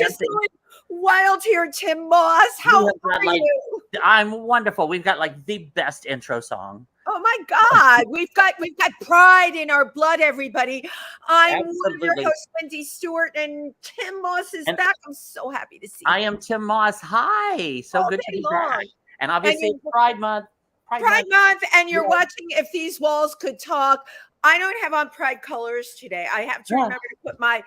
just doing wild here, Tym Moss. How are you? I'm wonderful. We've got like the best intro song. Oh my God, we've got pride in our blood, everybody. I'm one of your hosts, Wendy Stuart, and Tym Moss is back. I'm so happy to see you. I am Tym Moss. Hi, so good to be back. And obviously, it's Pride Month. Pride Month, and you're watching If These Walls Could Talk. I don't have on pride colors today. I have to remember to put my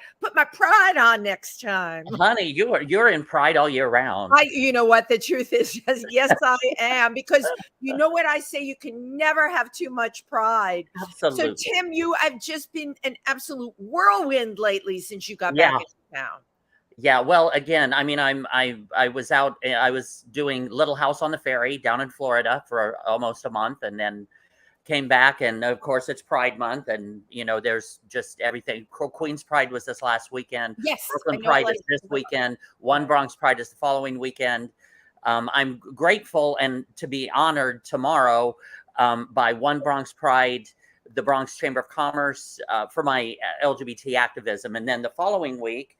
pride on next time. Honey, you're in pride all year round. You know what the truth is? Yes, I am, because you know what I say, you can never have too much pride. Absolutely. So Tim, you have just been an absolute whirlwind lately since you got back into town. Yeah, well, again, I mean, I was out. I was doing Little House on the Ferry down in Florida for almost a month, and then came back, and of course it's Pride Month, and you know there's just everything. Queen's Pride was this last weekend. Yes, Brooklyn Pride is this weekend. One Bronx Pride is the following weekend. I'm grateful and to be honored tomorrow by One Bronx Pride, the Bronx Chamber of Commerce, for my LGBT activism, and then the following week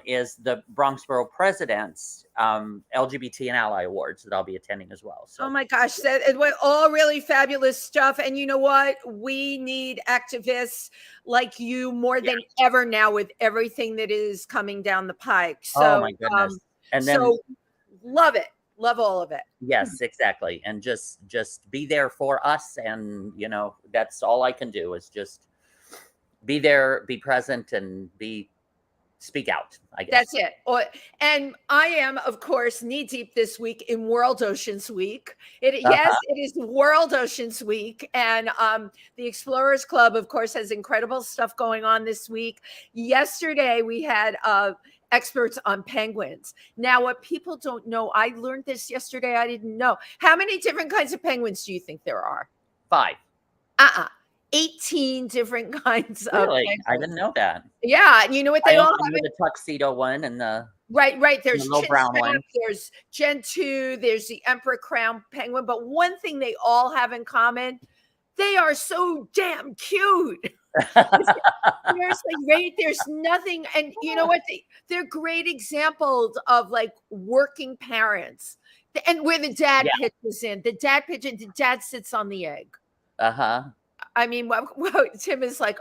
is the Bronx Borough President's LGBT and Ally Awards that I'll be attending as well. So. Oh my gosh, that was all really fabulous stuff. And you know what? We need activists like you more than ever now with everything that is coming down the pike. So, oh my goodness. And then love it. Love all of it. Yes, exactly. And just be there for us. And, you know, that's all I can do is just be there, be present, and speak out, I guess. That's it. And I am, of course, knee deep this week in World Oceans Week. Yes, it is World Oceans Week. And the Explorers Club, of course, has incredible stuff going on this week. Yesterday, we had experts on penguins. Now, what people don't know, I learned this yesterday. I didn't know. How many different kinds of penguins do you think there are? 5. 18 different kinds of penguins. I didn't know that. Yeah, you know what they all have? The tuxedo one and the right. There's the little brown one. There's Gentoo. There's the Emperor Crown penguin. But one thing they all have in common: they are so damn cute. Seriously, right? There's nothing, and you know what? They're great examples of like working parents, and where the dad pitches in. The dad sits on the egg. I mean, Tim is like,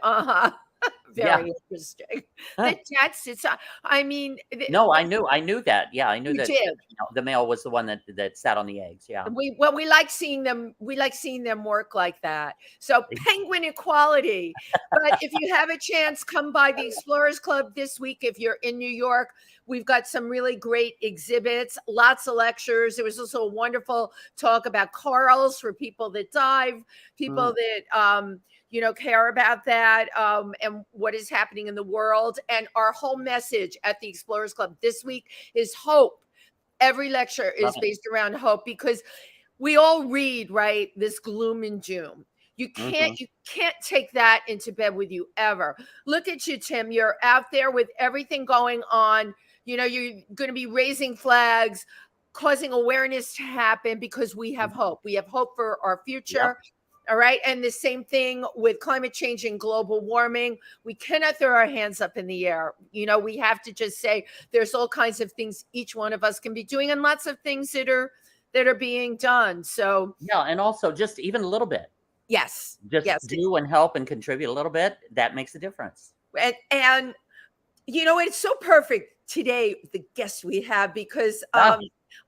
very interesting. The dad sits on. I mean, no, I knew that. Yeah, I knew that. Did. You know, the male was the one that sat on the eggs. Yeah. We like seeing them. We like seeing them work like that. So penguin equality. But if you have a chance, come by the Explorers Club this week. If you're in New York, we've got some really great exhibits, lots of lectures. There was also a wonderful talk about corals for people that dive, people that care about that and what is happening in the world. And our whole message at the Explorers Club this week is hope. Every lecture is based around hope, because we all read, right, this gloom and doom. You can't take that into bed with you ever. Look at you, Tim. You're out there with everything going on. You know, you're going to be raising flags, causing awareness to happen, because we have hope. We have hope for our future. All right. And the same thing with climate change and global warming. We cannot throw our hands up in the air. You know, we have to just say there's all kinds of things each one of us can be doing, and lots of things that are being done. So and also just even a little bit. Yes. Just do and help and contribute a little bit. That makes a difference. And you know, it's so perfect today, the guest we have, because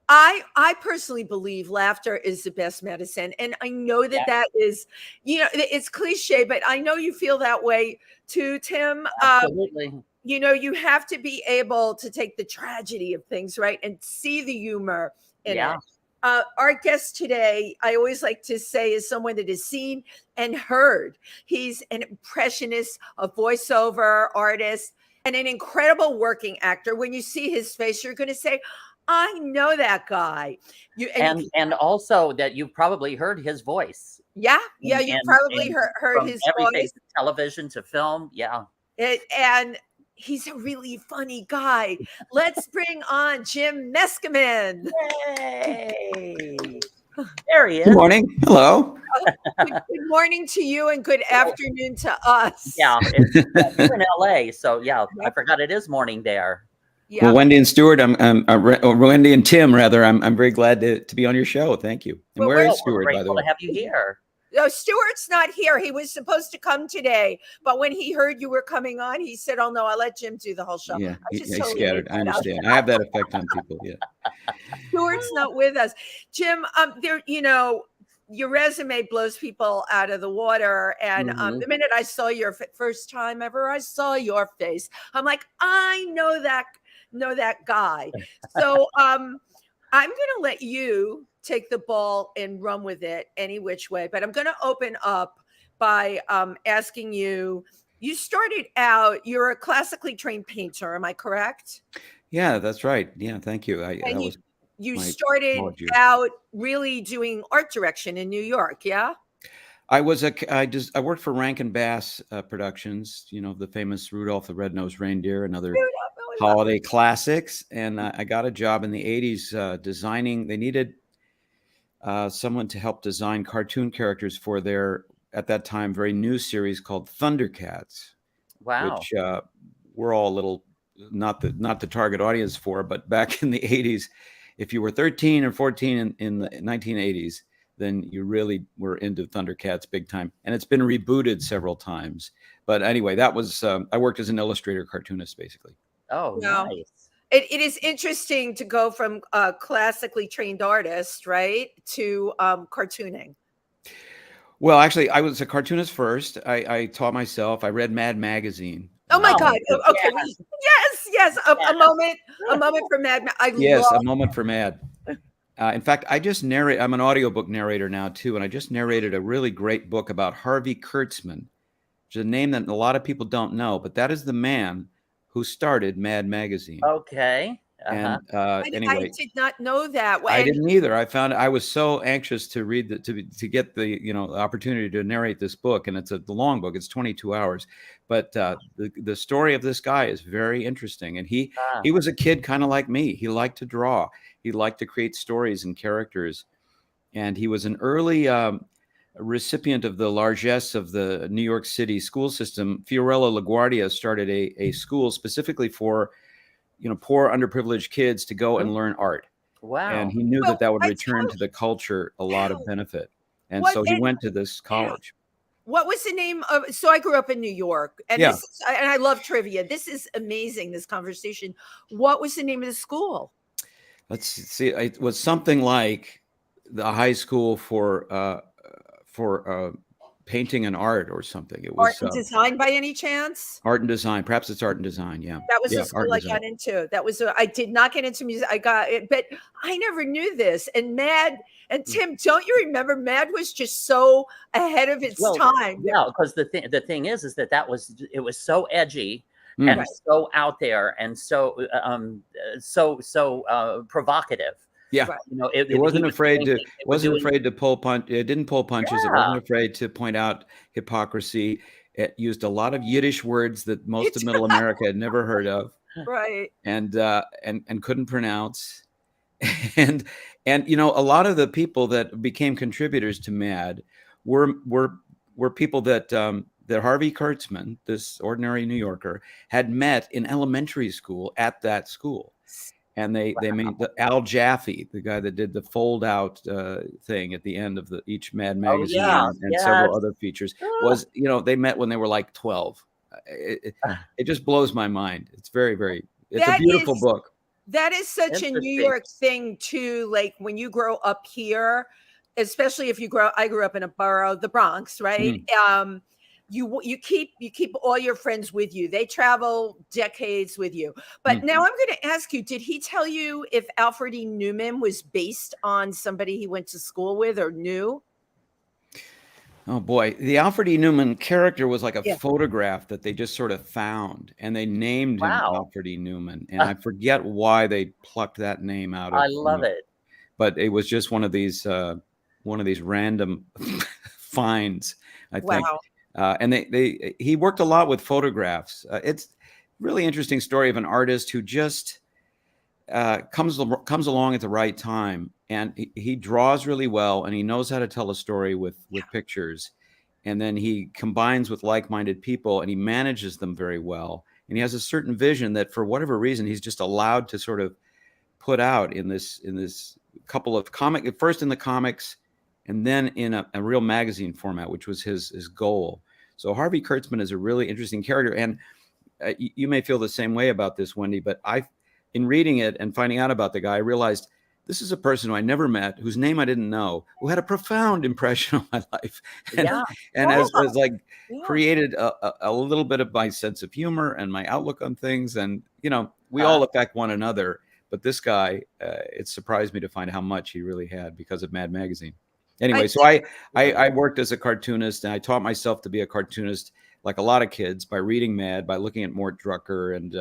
I personally believe laughter is the best medicine. And I know that that is, you know, it's cliche, but I know you feel that way too, Tim. Absolutely. You know, you have to be able to take the tragedy of things, right, and see the humor in it. Our guest today, I always like to say, is someone that is seen and heard. He's an impressionist, a voiceover artist, and an incredible working actor. When you see his face, you're going to say, I know that guy. And also that you've probably heard his voice. Yeah, you probably heard his voice. Television to film, and he's a really funny guy. Let's bring on Jim Meskimen. Yay! There he is. Good morning. Hello. Good morning to you, and good afternoon to us. Yeah, you're in LA, so I forgot it is morning there. Yeah. Well, Wendy and Stuart, or Wendy and Tim, rather, I'm very glad to be on your show. Thank you. And Well, where well, is Stuart, by the Grateful way? to have you here. No, Stuart's not here. He was supposed to come today, but when he heard you were coming on, he said, "Oh no, I'll let Jim do the whole show." Yeah, I just he's totally scattered. made I that up. understand. I have that effect on people. Yeah. Stuart's not with us. Jim, your resume blows people out of the water. And the minute I saw your first time ever, I saw your face. I'm like, I know that guy. So I'm going to let you take the ball and run with it any which way. But I'm going to open up by asking you. You started out. You're a classically trained painter. Am I correct? Yeah, that's right. Yeah, thank you. You my started college years. out really doing art direction in New York, yeah? I worked for Rankin Bass Productions, the famous Rudolph the Red-Nosed Reindeer and other holiday classics. And I got a job in the 80s designing. They needed someone to help design cartoon characters for their, at that time, very new series called Thundercats. Wow. Which we're all a little not the target audience for, but back in the 80s, if you were 13 or 14 in the 1980s, then you really were into Thundercats big time. And it's been rebooted several times. But anyway, that was I worked as an illustrator cartoonist, basically. Oh, nice. It is interesting to go from a classically trained artist, right, to cartooning. Well, actually, I was a cartoonist first. I taught myself. I read Mad Magazine. Oh my God! Okay, yes. A moment for Mad. A moment for Mad. In fact, I just narrate. I'm an audiobook narrator now too, and I just narrated a really great book about Harvey Kurtzman, which is a name that a lot of people don't know, but that is the man who started Mad Magazine. Okay. And I anyway, did not know that. I didn't either. I was so anxious to read to get the opportunity to narrate this book, and it's a long book. It's 22 hours, but the story of this guy is very interesting. And he was a kid kind of like me. He liked to draw. He liked to create stories and characters, and he was an early recipient of the largesse of the New York City school system. Fiorello LaGuardia started a school specifically for poor, underprivileged kids to go and learn art. Wow. And he knew that would return to the culture a lot of benefit. And so he went to this college. What was the name of? So I grew up in New York, and and I love trivia. This is amazing, this conversation. What was the name of the school? Let's see. It was something like the high school for painting and art or something. It was art and design by any chance? Art and design. Perhaps it's art and design. Yeah. That was the school I got into. I did not get into music. I got it, but I never knew this. And Mad and Tim, don't you remember Mad was just so ahead of its time? Yeah, because the thing is that it was so edgy and so out there and so provocative. Yeah, it wasn't afraid to pull punch. It didn't pull punches. Yeah. It wasn't afraid to point out hypocrisy. It used a lot of Yiddish words that most of Middle America had never heard of, right? And couldn't pronounce. And a lot of the people that became contributors to Mad were people that Harvey Kurtzman, this ordinary New Yorker, had met in elementary school at that school. And they made Al Jaffe, the guy that did the fold out thing at the end of each Mad magazine and several other features was, they met when they were like 12. It just blows my mind. It's very, very, it's a beautiful book. That is such a New York thing too. Like when you grow up here, especially if I grew up in a borough, the Bronx, right? You keep all your friends with you. They travel decades with you. But now I'm going to ask you, did he tell you if Alfred E. Newman was based on somebody he went to school with or knew? Oh boy, the Alfred E. Newman character was like a photograph that they just sort of found, and they named him Alfred E. Newman. And I forget why they plucked that name out of I love it. But it was just one of these random finds, I think. Wow. And he worked a lot with photographs. It's really interesting story of an artist who just comes along at the right time, and he draws really well, and he knows how to tell a story with pictures, and then he combines with like-minded people, and he manages them very well, and he has a certain vision that for whatever reason he's just allowed to sort of put out in this couple of first in the comics and then in a real magazine format, which was his goal. So Harvey Kurtzman is a really interesting character, and you may feel the same way about this, Wendy, but in reading it and finding out about the guy, I realized this is a person who I never met, whose name I didn't know, who had a profound impression on my life, and has like created a little bit of my sense of humor and my outlook on things. And we all affect one another, but this guy, it surprised me to find how much he really had because of Mad Magazine. Anyway, so I worked as a cartoonist, and I taught myself to be a cartoonist like a lot of kids by reading Mad, by looking at Mort Drucker and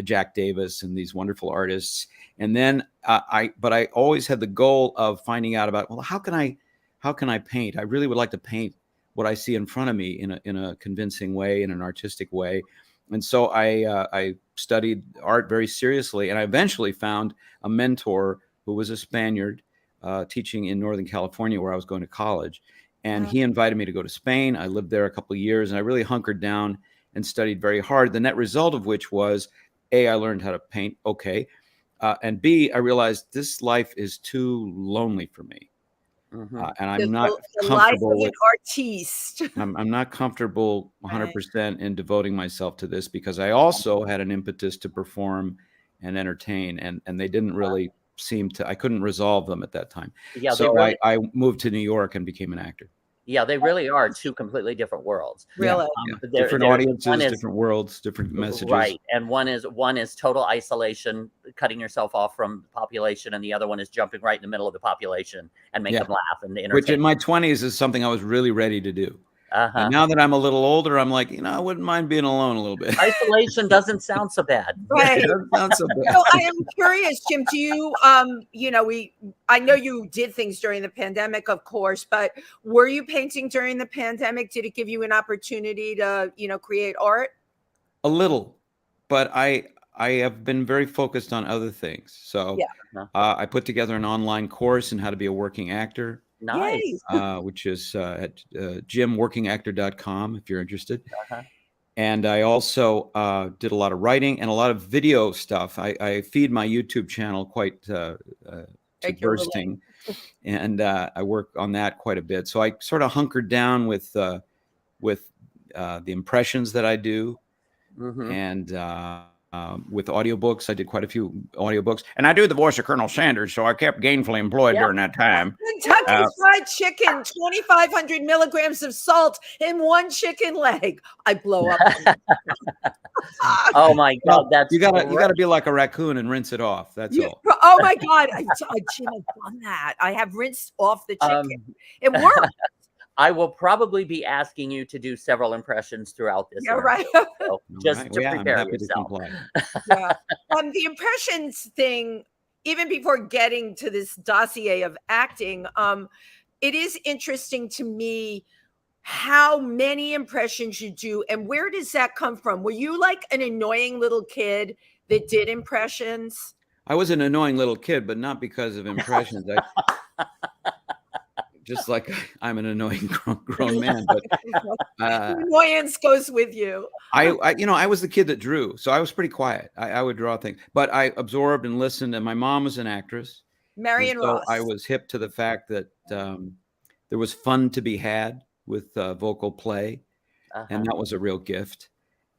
Jack Davis and these wonderful artists. And then but I always had the goal of finding out about, well, how can I paint? I really would like to paint what I see in front of me in a convincing way, in an artistic way. And so I studied art very seriously, and I eventually found a mentor who was a Spaniard teaching in Northern California, where I was going to college. And he invited me to go to Spain. I lived there a couple of years, and I really hunkered down and studied very hard. The net result of which was, A, I learned how to paint, and B, I realized this life is too lonely for me. And I'm not comfortable with artiste. I'm not comfortable 100% in devoting myself to this, because I also had an impetus to perform and entertain, and they didn't really I couldn't resolve them at that time. Yeah, so I moved to New York and became an actor. Yeah, they really are two completely different worlds. Really, different audiences, different worlds, different messages. Right, and one is total isolation, cutting yourself off from the population, and the other one is jumping right in the middle of the population and make them laugh and entertain. Which in my 20s is something I was really ready to do. And now that I'm a little older, I'm like, I wouldn't mind being alone a little bit. Isolation doesn't sound so bad. Right. It doesn't sound so bad. So I am curious, Jim, do you, I know you did things during the pandemic, of course, but were you painting during the pandemic? Did it give you an opportunity to, create art? A little, but I have been very focused on other things. So I put together an online course on how to be a working actor. Nice. Which is at jimworkingactor.com if you're interested. And I also did a lot of writing and a lot of video stuff. I feed my YouTube channel quite to bursting, and I work on that quite a bit. So I sort of hunkered down with the impressions that I do, and with audiobooks. I did quite a few audiobooks, and I do the voice of Colonel Sanders, so I kept gainfully employed during that time. Kentucky Fried Chicken, 2,500 milligrams of salt in one chicken leg. I blow up. Oh my God, that's you gotta be like a raccoon and rinse it off. That's all. Oh my God, Jim, I've done that. I have rinsed off the chicken. It works. I will probably be asking you to do several impressions throughout this. Yeah, right. So just to prepare yourself. The impressions thing, even before getting to this dossier of acting, it is interesting to me how many impressions you do, and where does that come from? Were you like an annoying little kid that did impressions? I was an annoying little kid, but not because of impressions. Just like I'm an annoying grown man, but annoyance goes with you. I was the kid that drew, so I was pretty quiet. I would draw things, but I absorbed and listened. And my mom was an actress, Marion Ross. I was hip to the fact that there was fun to be had with vocal play, and that was a real gift.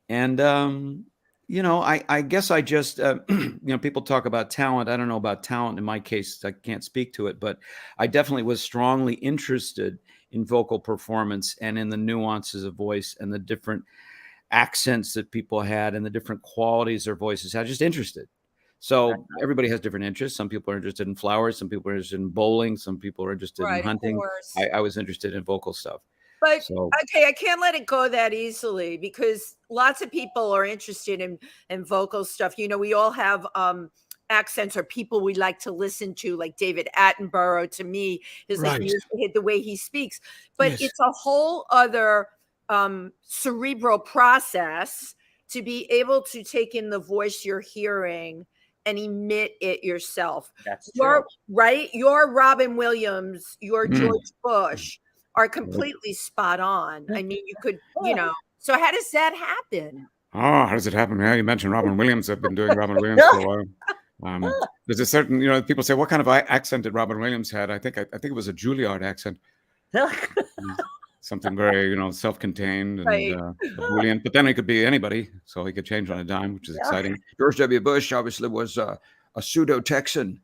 And I guess I just, people talk about talent. I don't know about talent. In my case, I can't speak to it, but I definitely was strongly interested in vocal performance and in the nuances of voice and the different accents that people had and the different qualities their voices had. Just interested. So everybody has different interests. Some people are interested in flowers. Some people are interested in bowling. Some people are interested in hunting. I was interested in vocal stuff. But okay, I can't let it go that easily, because lots of people are interested in vocal stuff. We all have accents or people we like to listen to, like David Attenborough. To me, is like the way he speaks. But it's a whole other cerebral process to be able to take in the voice you're hearing and emit it yourself. That's true. You're Robin Williams, you're George Bush. Are completely spot on. I mean, you could, so how does that happen? Oh, how does it happen? Yeah, you mentioned Robin Williams. I've been doing Robin Williams for a while. There's a certain, people say, what kind of accent did Robin Williams had? I think it was a Juilliard accent. Something very, self-contained and Right. Boolean. But then he could be anybody, so he could change on a dime, which is exciting. George W. Bush obviously was a pseudo-Texan.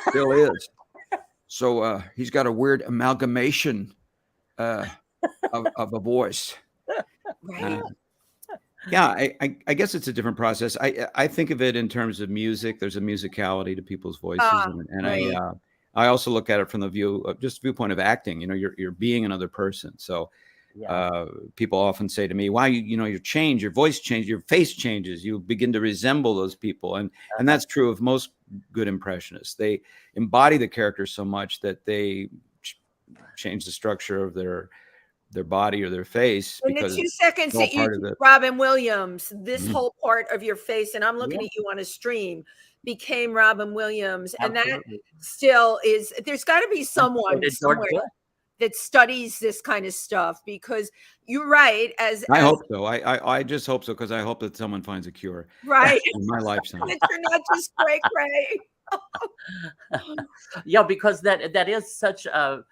Still is. So he's got a weird amalgamation of a voice. Right. Yeah, I guess it's a different process. I think of it in terms of music. There's a musicality to people's voices, and right. I also look at it from the viewpoint of acting. You're being another person. So people often say to me, "Wow, you change, your voice changes, your face changes. You begin to resemble those people," and that's true of most good impressionists. They embody the character so much that they change the structure of their body or their face. In the because 2 seconds that you did Robin Williams, this whole part of your face, and I'm looking at you on a stream, became Robin Williams. Absolutely. And that still is, there's got to be someone somewhere that studies this kind of stuff, because you're right. I hope so. I just hope so, because I hope that someone finds a cure. Right. In my lifetime. That you're not just cray. Yeah, because that is such a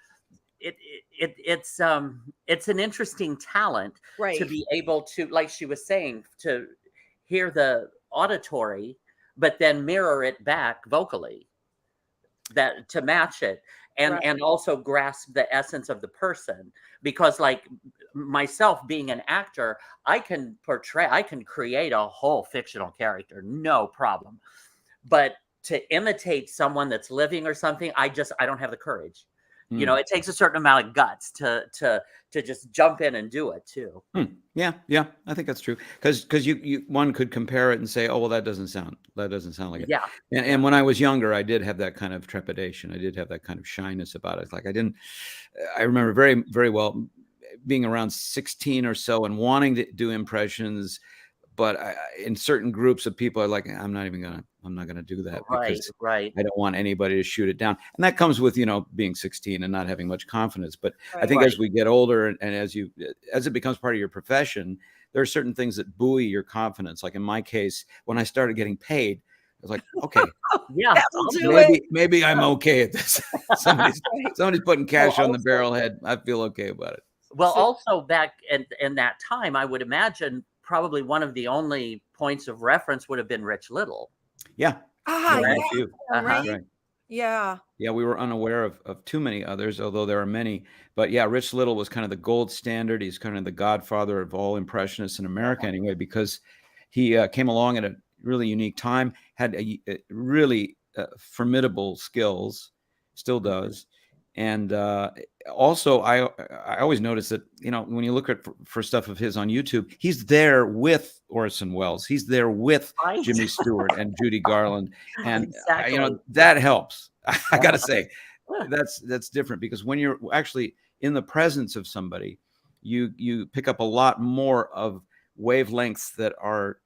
it's an interesting talent, right, to be able to, like she was saying, to hear the auditory but then mirror it back vocally, that to match it, and also grasp the essence of the person. Because like myself being an actor, I can create a whole fictional character, no problem. But to imitate someone that's living or something, I don't have the courage. It takes a certain amount of guts to just jump in and do it too. Yeah, I think that's true. Because one could compare it and say, oh, well, that doesn't sound like it. Yeah. And when I was younger, I did have that kind of trepidation. I did have that kind of shyness about it. Like I remember very, very well being around 16 or so and wanting to do impressions, but in certain groups of people, are like, I'm not gonna do that, because I don't want anybody to shoot it down. And that comes with being 16 and not having much confidence. But I think as we get older, and as it becomes part of your profession, there are certain things that buoy your confidence. Like in my case, when I started getting paid, I was like, okay, maybe I'm okay at this. somebody's putting cash on the barrelhead. I feel okay about it. Well, also back in that time, I would imagine probably one of the only points of reference would have been Rich Little. Yeah. Right. Yeah. Yeah, we were unaware of too many others, although there are many. But yeah, Rich Little was kind of the gold standard. He's kind of the godfather of all impressionists in America anyway, because he came along at a really unique time, had a really formidable skills, still does. And also, I always notice that, when you look at for stuff of his on YouTube, he's there with Orson Welles. He's there with Jimmy Stewart and Judy Garland. And, that helps. I got to say, that's different, because when you're actually in the presence of somebody, you pick up a lot more of wavelengths that are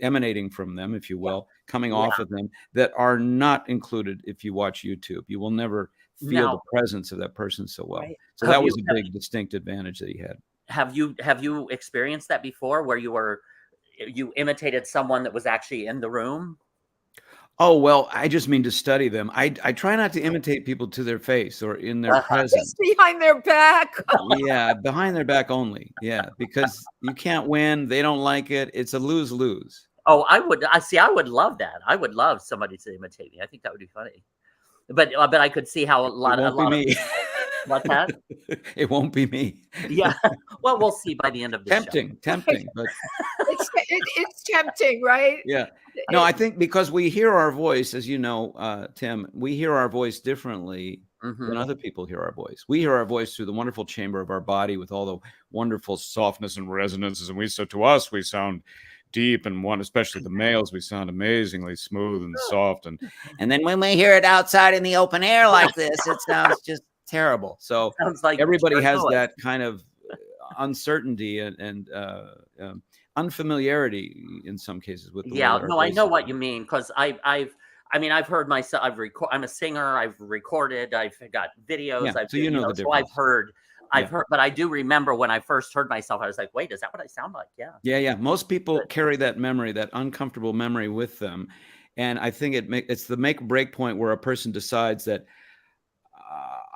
emanating from them, if you will, coming off of them, that are not included if you watch YouTube. You will never feel the presence of that person so well. So that was a big distinct advantage that he had. Have you experienced that before, where you imitated someone that was actually in the room? Oh, well, I just mean to study them. I try not to imitate people to their face or in their presence. Just behind their back. Yeah, behind their back only. Yeah, because you can't win. They don't like it. It's a lose-lose. Oh, I would love that. I would love somebody to imitate me. I think that would be funny. But I could see how a lot of me. What's that? It won't be me. Yeah. Well, we'll see by the end of the show. Tempting, but it's tempting, right? Yeah. No, I think because we hear our voice, as you know, Tim, we hear our voice differently than other people hear our voice. We hear our voice through the wonderful chamber of our body with all the wonderful softness and resonances, and so to us we sound deep, and especially the males, we sound amazingly smooth and soft, and then when we hear it outside in the open air like this, it sounds just terrible. So sounds like everybody has that kind of uncertainty and unfamiliarity in some cases with the I know what you mean, because I've heard myself. I'm a singer. I've recorded. I've got videos. So the difference. So I've heard I've heard, but I do remember when I first heard myself, I was like, wait, is that what I sound like? Yeah. Yeah. Most people carry that memory, that uncomfortable memory with them. And I think it's the make or break point where a person decides that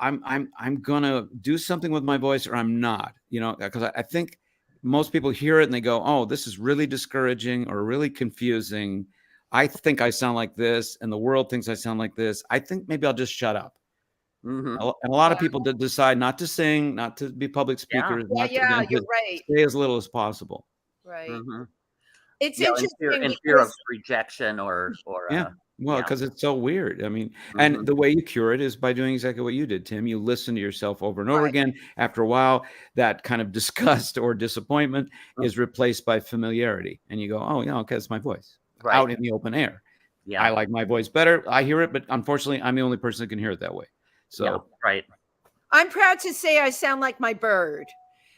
I'm gonna do something with my voice or I'm not, because I think most people hear it and they go, oh, this is really discouraging or really confusing. I think I sound like this and the world thinks I sound like this. I think maybe I'll just shut up. Mm-hmm. And a lot of people decide not to sing, not to be public speakers, you're right. stay as little as possible. Right. Mm-hmm. It's interesting in fear of rejection or well, because it's so weird. I mean, Mm-hmm. and the way you cure it is by doing exactly what you did, Tim. You listen to yourself over and over again. After a while, that kind of disgust or disappointment is replaced by familiarity. And you go, oh, yeah, okay, it's my voice out in the open air. Yeah. I like my voice better. I hear it, but unfortunately, I'm the only person that can hear it that way. So, right. I'm proud to say I sound like my bird.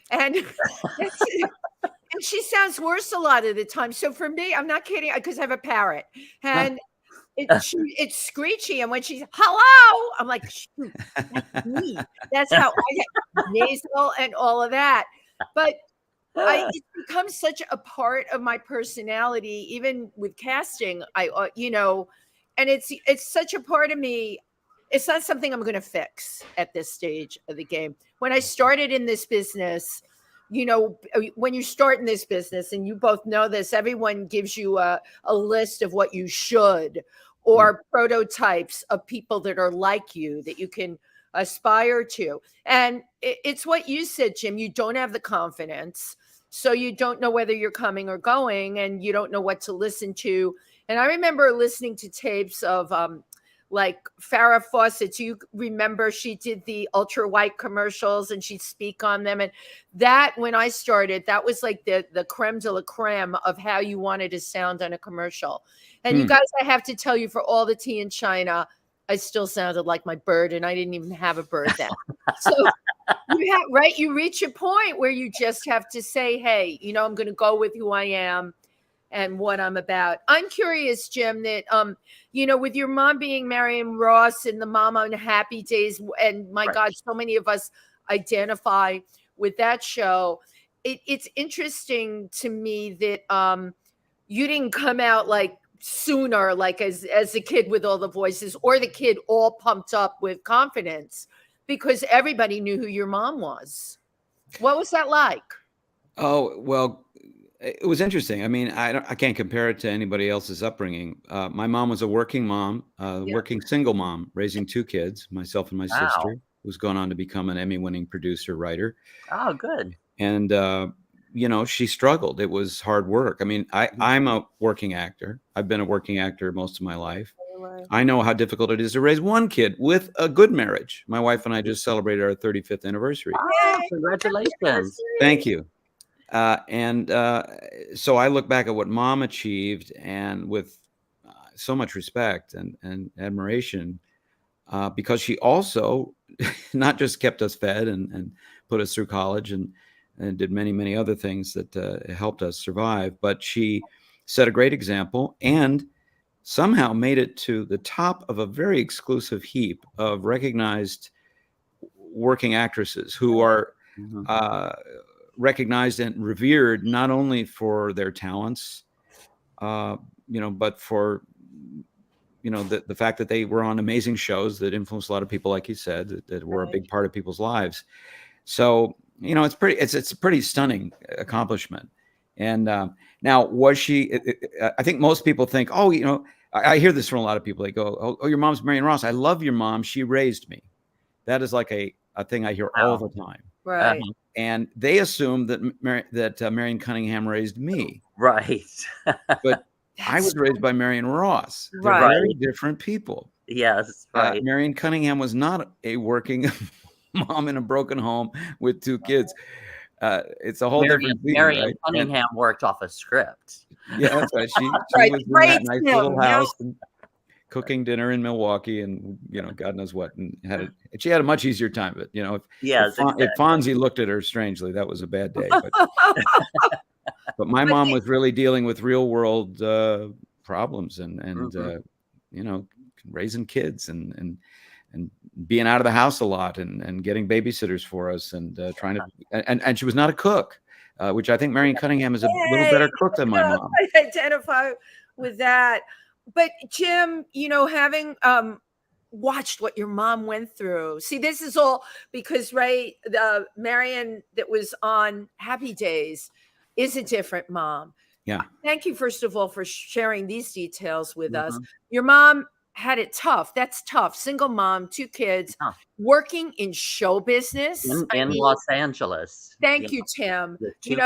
And and she sounds worse a lot of the time. So for me, I'm not kidding, because I have a parrot. And it's screechy, and when she's hello, I'm like, shoot, that's me. That's how I get nasal and all of that. But it's become such a part of my personality, even with casting. And it's such a part of me. It's not something I'm going to fix at this stage of the game. When I started in this business, when you start in this business, and you both know this, everyone gives you a list of what you should, or prototypes of people that are like you that you can aspire to. And it's what you said, Jim. You don't have the confidence, so you don't know whether you're coming or going, and you don't know what to listen to. And I remember listening to tapes of like Farrah Fawcett. You remember she did the ultra white commercials and she'd speak on them. And that, when I started, that was like the creme de la creme of how you wanted to sound on a commercial. And you guys, I have to tell you, for all the tea in China, I still sounded like my bird, and I didn't even have a bird then. So you reach a point where you just have to say, hey, I'm going to go with who I am and what I'm about. I'm curious, Jim, that, with your mom being Marion Ross and the Mom on Happy Days, and my God, so many of us identify with that show. It's interesting to me that you didn't come out like sooner, like as a kid with all the voices, or the kid all pumped up with confidence, because everybody knew who your mom was. What was that like? Oh, well, it was interesting. I mean, I can't compare it to anybody else's upbringing. My mom was a working mom, working single mom, raising 2 kids, myself and my sister, who's gone on to become an Emmy-winning producer, writer. Oh, good. And, she struggled. It was hard work. I mean, I'm a working actor. I've been a working actor most of my life. I know how difficult it is to raise 1 kid with a good marriage. My wife and I just celebrated our 35th anniversary. Oh, congratulations. Thank you. So I look back at what Mom achieved, and with so much respect and admiration, because she also not just kept us fed and put us through college and did many, many other things that helped us survive, but she set a great example and somehow made it to the top of a very exclusive heap of recognized working actresses who are recognized and revered not only for their talents, but for the fact that they were on amazing shows that influenced a lot of people, like you said, that were a big part of people's lives. So it's a pretty stunning accomplishment. And now, was she? I think most people think, I hear this from a lot of people. They go, "Oh, your mom's Marion Ross. I love your mom. She raised me." That is like a thing I hear all the time. Right. And they assume that Marion Cunningham raised me. Right. But I was raised by Marion Ross. They're very different people. Yes. Right. Marion Cunningham was not a working mom in a broken home with 2 kids. It's a whole different thing. Marion Cunningham worked off a script. Yeah, that's right. She was in that nice little house and cooking dinner in Milwaukee, and God knows what, and she had a much easier time. But if Fonzie looked at her strangely, that was a bad day. But my mom was really dealing with real world problems and raising kids and being out of the house a lot and getting babysitters for us and trying to, and she was not a cook, which I think Marion Cunningham is a little better cook than my mom. I identify with that. But Jim, having watched what your mom went through. See, this is all because, right, the Marion that was on Happy Days is a different mom. Yeah. Thank you, first of all, for sharing these details with us. Your mom had it tough. That's tough. Single mom, 2 kids, working in show business in Los Angeles. Thank you, Tim. Kids.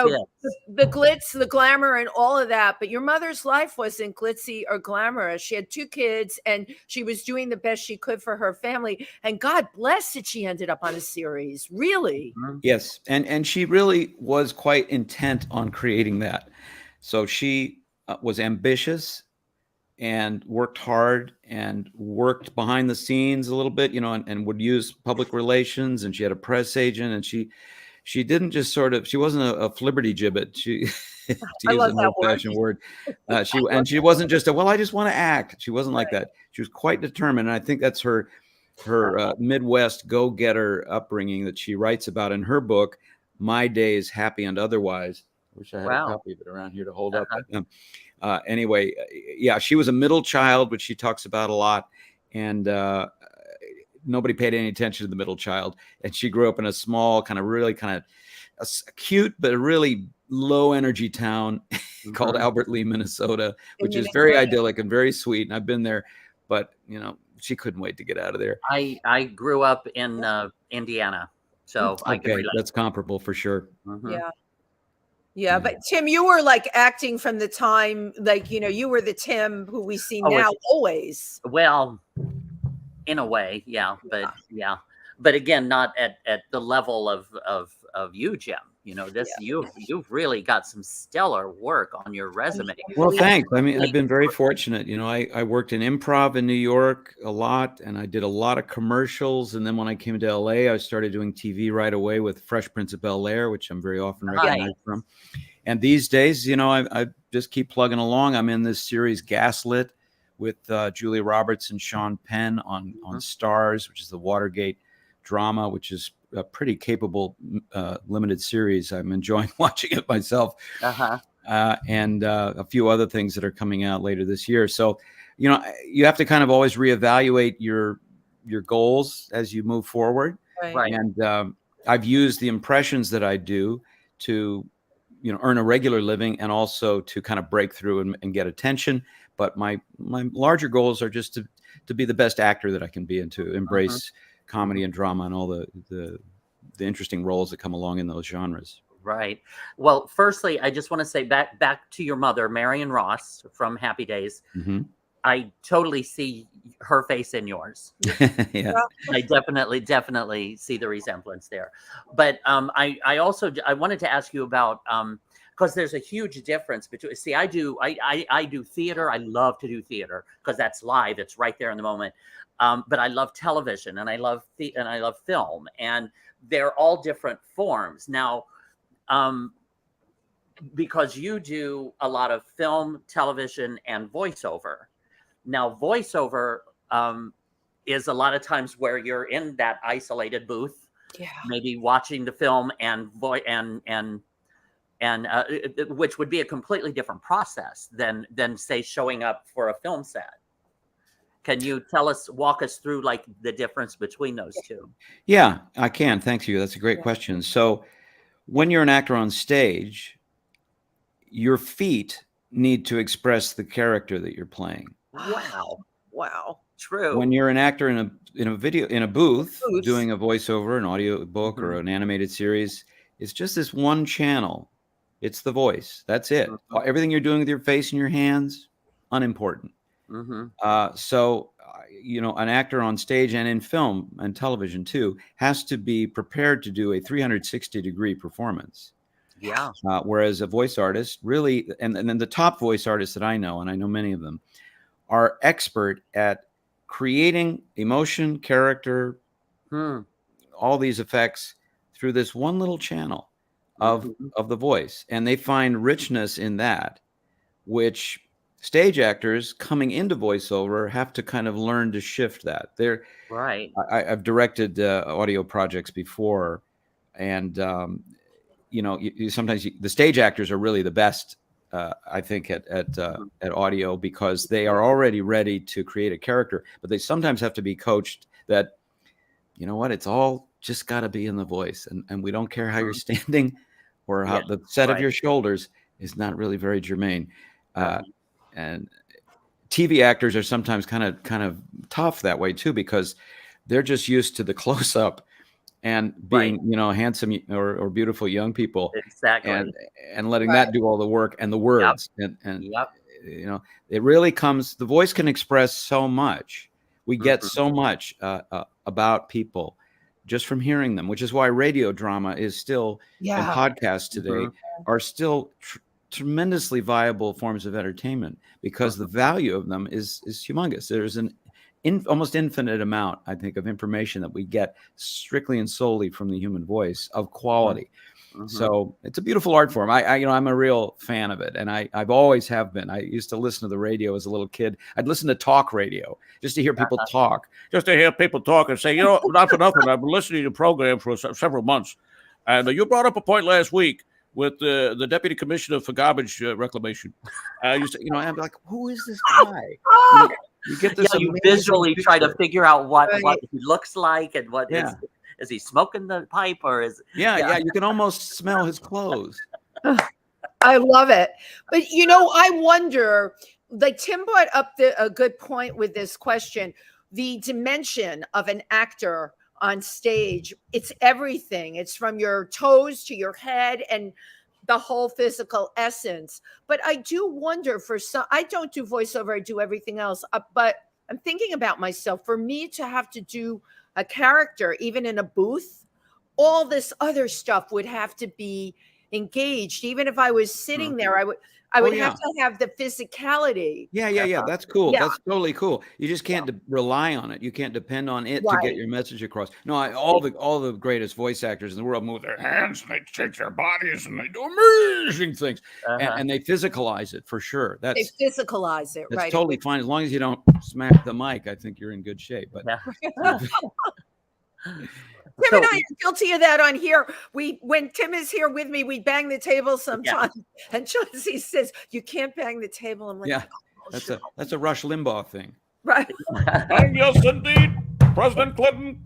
The glitz, the glamour, and all of that. But your mother's life wasn't glitzy or glamorous. She had 2 kids, and she was doing the best she could for her family. And God bless that she ended up on a series. Really? Yes, and she really was quite intent on creating that. So she was ambitious and worked hard and worked behind the scenes a little bit, and would use public relations, and she had a press agent, and she didn't just she wasn't a flibbertigibbet. She, to use an old-fashioned word, she wasn't just I just want to act. She wasn't like that. She was quite determined, and I think that's her Midwest go-getter upbringing that she writes about in her book, My Days, Happy and Otherwise. I wish I had a copy of it around here to hold up. Anyway, she was a middle child, which she talks about a lot, and nobody paid any attention to the middle child. And she grew up in a small, really cute but really low energy town called Albert Lee, Minnesota, which is very idyllic and very sweet. And I've been there, but she couldn't wait to get out of there. I grew up in Indiana, so I can relate. That's comparable for sure. Yeah, but Tim, you were acting from the time, you were the Tim who we see now always. Well, in a way, but again, not at the level of you, Jim. You've really got some stellar work on your resume. Well, thanks. I mean, I've been very fortunate. I worked in improv in New York a lot, and I did a lot of commercials. And then when I came to LA, I started doing TV right away with Fresh Prince of Bel-Air, which I'm very often recognized from. And these days, I just keep plugging along. I'm in this series Gaslit with Julia Roberts and Sean Penn on Stars, which is the Watergate drama, which is a pretty capable limited series. I'm enjoying watching it myself. And a few other things that are coming out later this year. So, you have to kind of always reevaluate your goals as you move forward. Right. And I've used the impressions that I do to, earn a regular living, and also to kind of break through and get attention. But my larger goals are just to be the best actor that I can be, and to embrace comedy and drama and all the interesting roles that come along in those genres. Right. Well, firstly, I just want to say back to your mother, Marion Ross from Happy Days. I totally see her face in yours. I definitely see the resemblance there. But I also wanted to ask you about because there's a huge difference between. See, I do theater. I love to do theater because that's live. It's right there in the moment. But I love television, and I love film, and they're all different forms now. Because you do a lot of film, television, and voiceover. Now, voiceover is a lot of times where you're in that isolated booth, maybe watching the film and which would be a completely different process than say showing up for a film set. Can you walk us through the difference between those two? Yeah, I can. Thank you. That's a great question. So when you're an actor on stage, your feet need to express the character that you're playing. Wow. True. When you're an actor in a booth doing a voiceover, an audio book, or an animated series, it's just this one channel. It's the voice. That's it. Everything you're doing with your face and your hands, unimportant. So, an actor on stage and in film and television too has to be prepared to do a 360-degree performance. Yeah. Whereas a voice artist really, and then the top voice artists that I know, and I know many of them, are expert at creating emotion, character, all these effects through this one little channel of the voice. And they find richness in that, which stage actors coming into voiceover have to kind of learn to shift that. Right. I've directed audio projects before, and sometimes the stage actors are really the best, I think, at audio, because they are already ready to create a character, but they sometimes have to be coached that, you know what, it's all just got to be in the voice, and we don't care how you're standing or how the set of your shoulders is not really very germane. And TV actors are sometimes kind of tough that way too, because they're just used to the close up and being, handsome or beautiful young people, exactly, and letting that do all the work and the words, and it really comes. The voice can express so much. We get so much about people just from hearing them, which is why radio drama is still, and podcasts today are still tremendously viable forms of entertainment, because the value of them is humongous. There's an almost infinite amount, I think, of information that we get strictly and solely from the human voice of quality. So it's a beautiful art form. I'm a real fan of it, and I've always have been. I used to listen to the radio as a little kid. I'd listen to talk radio just to hear people talk, and say, not for nothing, I've been listening to the program for several months, and you brought up a point last week with the deputy commissioner for garbage reclamation. I'm like, who is this guy? You get this. You visually try to figure out what he looks like, and what is he smoking the pipe, or is you can almost smell his clothes. I love it. But I wonder, like Tim brought up a good point with this question, the dimension of an actor on stage. It's everything. It's from your toes to your head and the whole physical essence. But I do wonder, for some, I don't do voiceover, I do everything else. But I'm thinking about myself, for me to have to do a character, even in a booth, all this other stuff would have to be engaged. Even if I was sitting there, I would have to have the physicality. Yeah. That's cool. Yeah. That's totally cool. You just can't rely on it. You can't depend on it to get your message across. No, all the greatest voice actors in the world move their hands and they shake their bodies and they do amazing things, and they physicalize it for sure. They physicalize it. That's totally fine, as long as you don't smack the mic. I think you're in good shape. But. Tim and I are guilty of that on here. When Tim is here with me, we bang the table sometimes. And Chauncey says, "You can't bang the table." I'm like, that's a Rush Limbaugh thing. Right. Yes, indeed. President Clinton.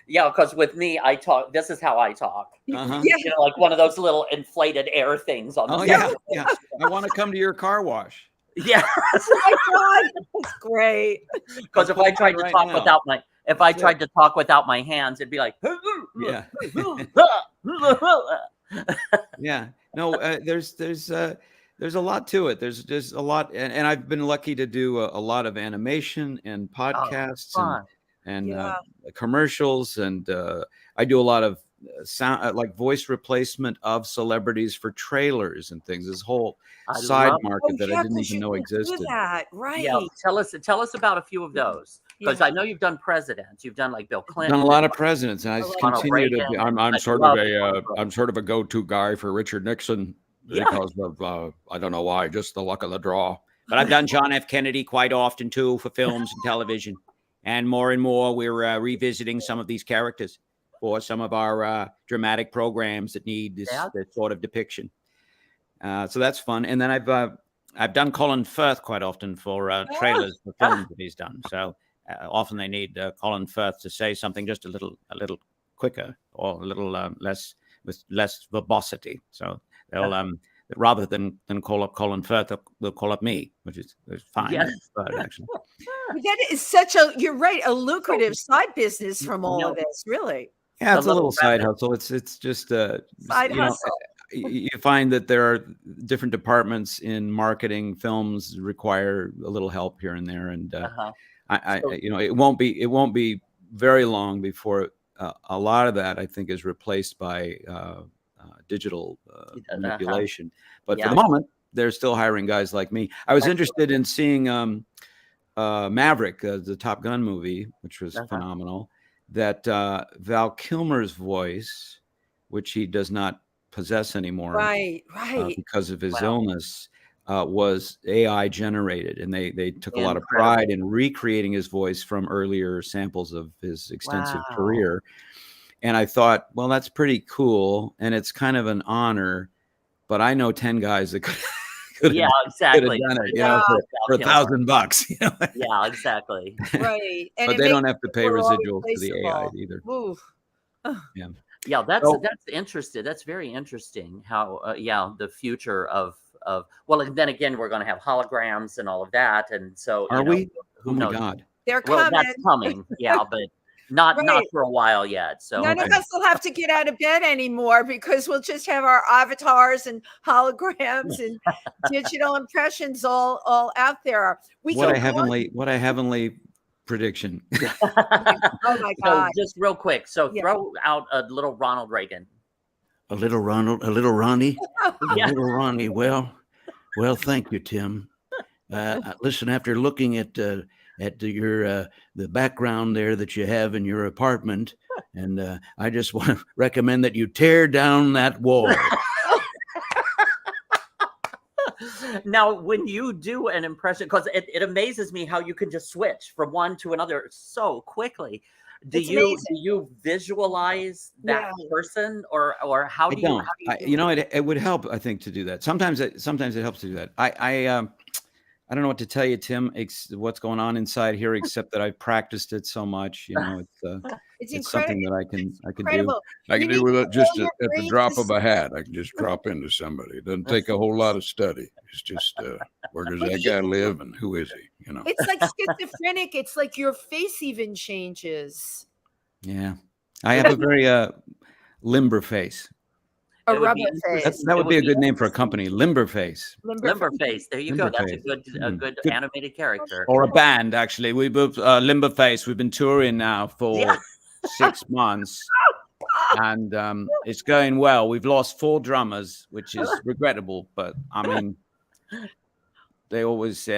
Yeah, because with me, I talk. This is how I talk. Like one of those little inflated air things on the side. Yeah. I want to come to your car wash. Yeah. Oh my God, that's great. Because if I tried to talk without my, tried to talk without my hands, it'd be like, yeah. No, there's a lot to it. There's a lot, and I've been lucky to do a lot of animation and podcasts and commercials, and I do a lot of sound, like voice replacement of celebrities for trailers and things. This whole side market that I didn't even know existed. Right. Yeah. Tell us about a few of those, because I know you've done presidents. You've done like Bill Clinton. Done a lot of presidents, and I continue to. I'm sort of a go-to guy for Richard Nixon because of I don't know why, just the luck of the draw. But I've done John F. Kennedy quite often too, for films and television, and more we're revisiting some of these characters for some of our dramatic programs that need this sort of depiction. So that's fun. And then I've done Colin Firth quite often for trailers for films that he's done. So often they need Colin Firth to say something just a little quicker or a little with less verbosity. So they'll rather than call up Colin Firth, they'll call up me, which is fine. Yes. Actually. That is you're right, a lucrative side business from all of this, really. Yeah, it's a little side hustle. It's just side hustle. You find that there are different departments in marketing. Films require a little help here and there, and it won't be very long before a lot of that, I think, is replaced by digital manipulation. But for the moment, they're still hiring guys like me. I was interested in seeing Maverick, the Top Gun movie, which was phenomenal. That Val Kilmer's voice, which he does not possess anymore, Right, right. because of his Wow. illness, was AI generated, and they took a lot of Incredible. pride in recreating his voice from earlier samples of his extensive Wow. career. And I thought, well, that's pretty cool, and it's kind of an honor. But I know 10 guys that could Yeah, have exactly. done it, Yeah. for $1,000, you know. Yeah, exactly. Right. And But it they makes don't have to pay people always residuals to the AI replaceable. either. Ooh. Yeah, that's So- interesting. That's very interesting. How the future of well, and then again, we're going to have holograms and all of that, and so Are we? Who Oh my knows? God. They're Well, coming. that's coming. Yeah, but not Right. for a while yet. So None of Okay. us will have to get out of bed anymore because we'll just have our avatars and holograms and digital impressions all out there. What a heavenly prediction. Oh my So God. just real quick, so Yeah. throw out a little Ronald Reagan. A little Ronald, a little Ronnie, Yeah. a little Ronnie. Well, thank you, Tim. Listen, after looking at your the background there that you have in your apartment, and I just want to recommend that you tear down that wall. Now, when you do an impression, because it amazes me how you can just switch from one to another so quickly. Do It's you amazing. visualize that Yeah. person, or how I do you? don't. How do you do it? It would help, I think, to do that. Sometimes it helps to do that. I don't know what to tell you, Tim. What's going on inside here, except that I've practiced it so much. It's It's something incredible. that I can do. Incredible. I You can need do with to it just fill your at the brain drop with of a hat. I can just drop into somebody. It doesn't take a whole lot of study. It's just where does that guy live and who is he? You know. It's like schizophrenic. It's like your face even changes. Yeah, I have a very limber face. A It would rubber be face. interesting. That It would would be a be good name for a company, Limber Face, Limber face. There you go. Limber That's a Face. good Good. animated character. or a band. Actually, we both Limber Face. We've been touring now for Yeah. 6 months, and it's going well. We've lost 4 drummers, which is regrettable, but I mean, they always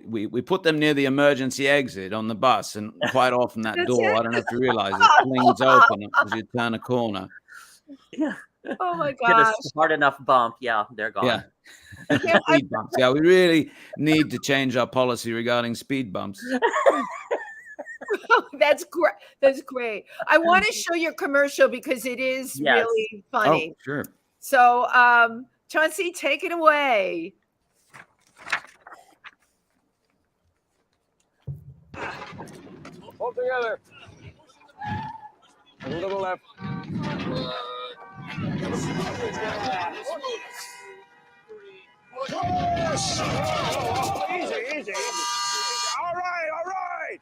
we put them near the emergency exit on the bus, and quite often that That's door, it? I don't know if you realize, it flings open as you turn a corner. Yeah. Oh my Get gosh. a hard enough bump. Yeah, they're gone. Yeah. Speed bumps. Yeah, we really need to change our policy regarding speed bumps. That's great. That's great. I want to show your commercial because it is Yes. really funny. Oh, sure. So, Chauncey, take it away. Hold together. A little left. Easy, easy, easy. All right.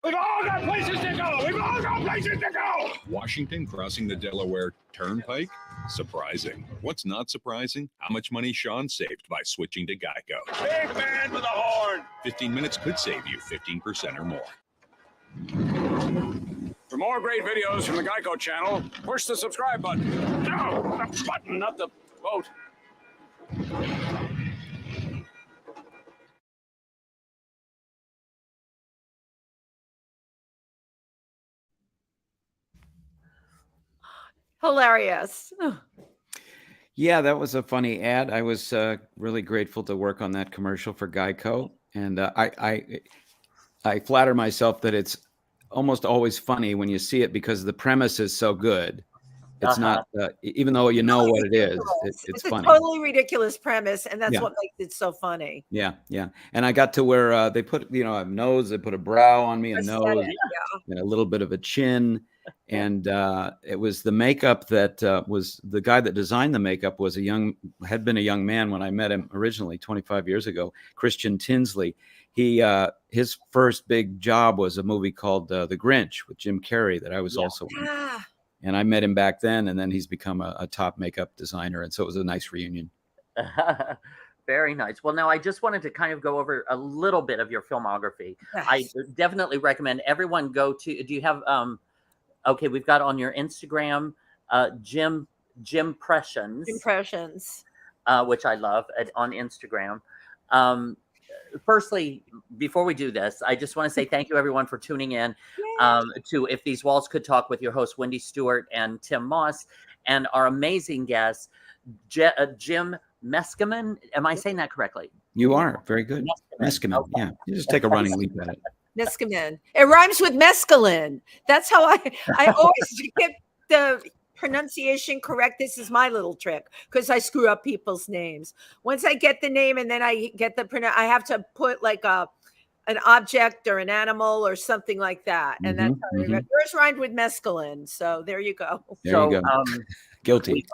We've all got places to go. Washington crossing the Delaware Turnpike? Surprising. What's not surprising? How much money Sean saved by switching to Geico. Big man with a horn. 15 minutes could save you 15% or more. For more great videos from the Geico channel, push the subscribe button. No, the button, not the vote. Hilarious. Yeah, that was a funny ad. I was really grateful to work on that commercial for Geico, and I flatter myself that it's almost always funny when you see it because the premise is so good. It's not, even though you know what it is, it's a funny. totally ridiculous premise, and that's Yeah. what makes it so funny. Yeah, yeah. And I got to where they put, a nose, they put a brow on me, a nose, Yeah. and a little bit of a chin. And it was the makeup that was the guy that designed the makeup had been a young man when I met him originally 25 years ago, Christian Tinsley. His first big job was a movie called The Grinch with Jim Carrey that I was also in. Ah, And I met him back then, and then he's become a top makeup designer. And so it was a nice reunion. Very nice. Well, now I just wanted to kind of go over a little bit of your filmography. yes. I definitely recommend everyone go to, do you have, okay, we've got on your Instagram, Jim Impressions, which I love on Instagram. Firstly, before we do this, I just want to say thank you everyone for tuning in to If These Walls Could Talk with your host, Wendy Stuart and Tym Moss. and our amazing guest, Jim Meskimen. Am I saying that correctly? You are very good. Meskimen. Okay. Yeah. You just take a running leap at it. Meskimen. It rhymes with mescaline. That's how I always get the pronunciation correct. This is my little trick because I screw up people's names. Once I get the name and then I get the I have to put like an object or an animal or something like that. And that's how yours rhymed with mescaline. So there you go. There you go. Guilty.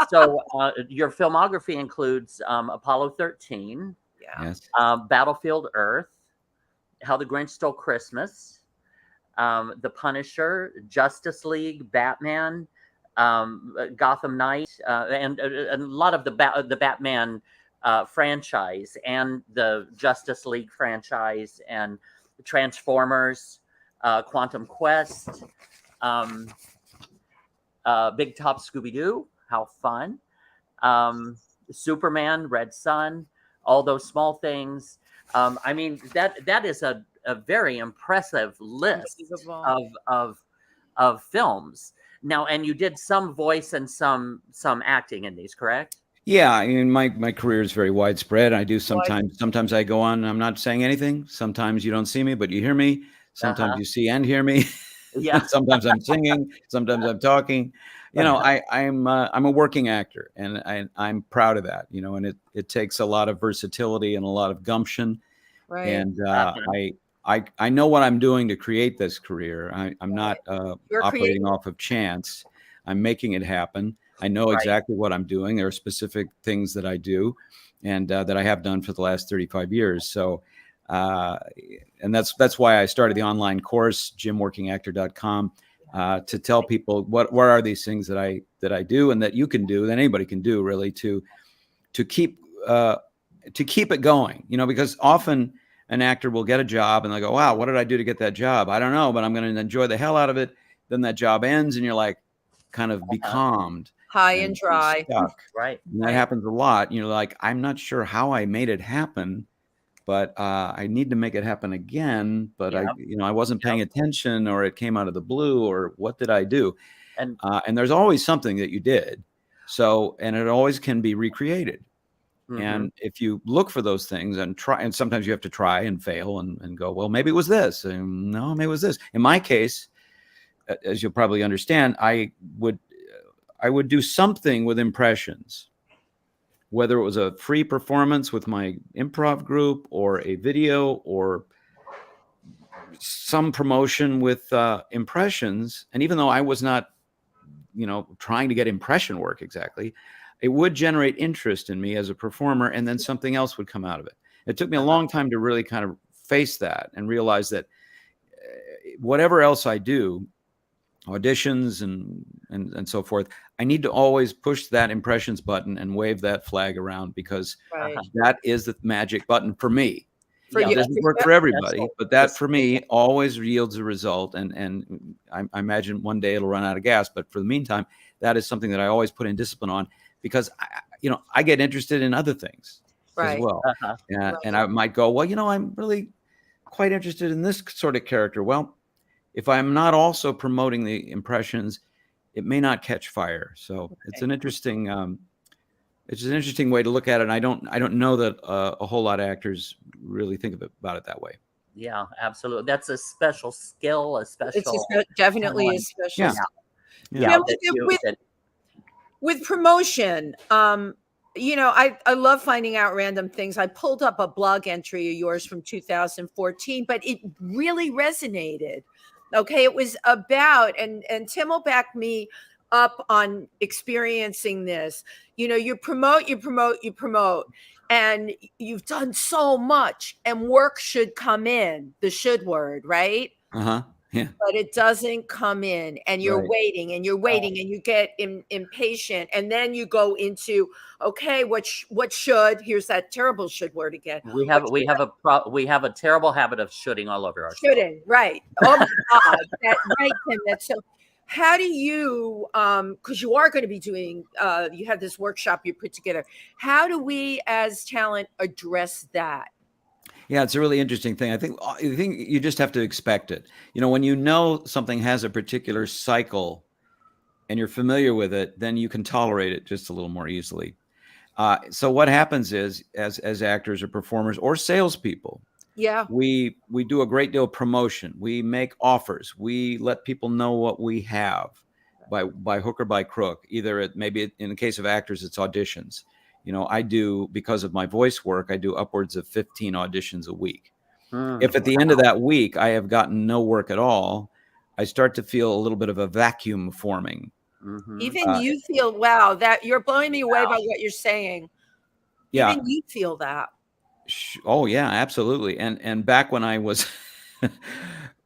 So your filmography includes Apollo 13, Yes. Battlefield Earth, How the Grinch Stole Christmas, The Punisher, Justice League, Batman, Gotham Knight, and a lot of the Batman franchise, and the Justice League franchise, and Transformers, Quantum Quest, Big Top Scooby-Doo, how fun, Superman, Red Sun, all those small things. I mean, that is a very impressive list of films. Now, and you did some voice and some acting in these, correct? Yeah, I mean, my career is very widespread. I do sometimes I go on and I'm not saying anything. Sometimes you don't see me, but you hear me. Sometimes you see and hear me. Yeah. Sometimes I'm singing. Sometimes I'm talking. You know, I'm a working actor, and I'm proud of that. You know, and it takes a lot of versatility and a lot of gumption. Right. And I know what I'm doing to create this career. I'm not operating off of chance. I'm making it happen. I know exactly what I'm doing. There are specific things that I do, and that I have done for the last 35 years. So, and that's why I started the online course, jimworkingactor.com, to tell people what are these things that I do and that you can do, that anybody can do, really, to keep it going. You know, because often an actor will get a job and they go, wow, what did I do to get that job? I don't know, but I'm going to enjoy the hell out of it. Then that job ends and you're like kind of becalmed. High and dry. Stuck. Right. And that happens a lot. You know, like, I'm not sure how I made it happen, but I need to make it happen again. But I wasn't paying attention, or it came out of the blue, or what did I do? And there's always something that you did. So, and it always can be recreated. And if you look for those things and try, and sometimes you have to try and fail and go, well, maybe it was this. And no, maybe it was this. In my case, as you'll probably understand, I would do something with impressions, whether it was a free performance with my improv group, or a video, or some promotion with impressions. And even though I was not, trying to get impression work exactly, it would generate interest in me as a performer, and then something else would come out of it. It took me a long time to really kind of face that and realize that whatever else I do, auditions and so forth, I need to always push that impressions button and wave that flag around, because that is the magic button for me. It doesn't work for everybody, but that for me always yields a result. And I imagine one day it'll run out of gas, but for the meantime, that is something that I always put in discipline on, because I get interested in other things as well. And I might go, well, I'm really quite interested in this sort of character. Well, if I'm not also promoting the impressions, it may not catch fire. So it's an interesting way to look at it. And I don't know that a whole lot of actors really think about it that way. Yeah, absolutely. That's a special skill, it's definitely a special skill. Yeah. With promotion, I love finding out random things. I pulled up a blog entry of yours from 2014, but it really resonated. Okay, it was about, and Tim will back me up on experiencing this. You promote, and you've done so much, and work should come in, the should word, right? Yeah. But it doesn't come in, and you're waiting and you get impatient, and then you go into, okay, what should, here's that terrible should word again. We have a terrible habit of shoulding all over our shoulding, right? Oh my God, Tim, that's so. How do you, because you are going to be doing, you have this workshop you put together. How do we as talent address that? Yeah, it's a really interesting thing. I think you just have to expect it. When something has a particular cycle, and you're familiar with it, then you can tolerate it just a little more easily. So what happens is, as actors or performers or salespeople, Yeah. we do a great deal of promotion. We make offers. We let people know what we have by hook or by crook. Either maybe in the case of actors, it's auditions. I do, because of my voice work, I do upwards of 15 auditions a week. If at the end of that week I have gotten no work at all, I start to feel a little bit of a vacuum forming. Even you feel, wow, that you're blowing me away by what you're saying. Yeah. Even you feel that. Oh yeah, absolutely. And back when I was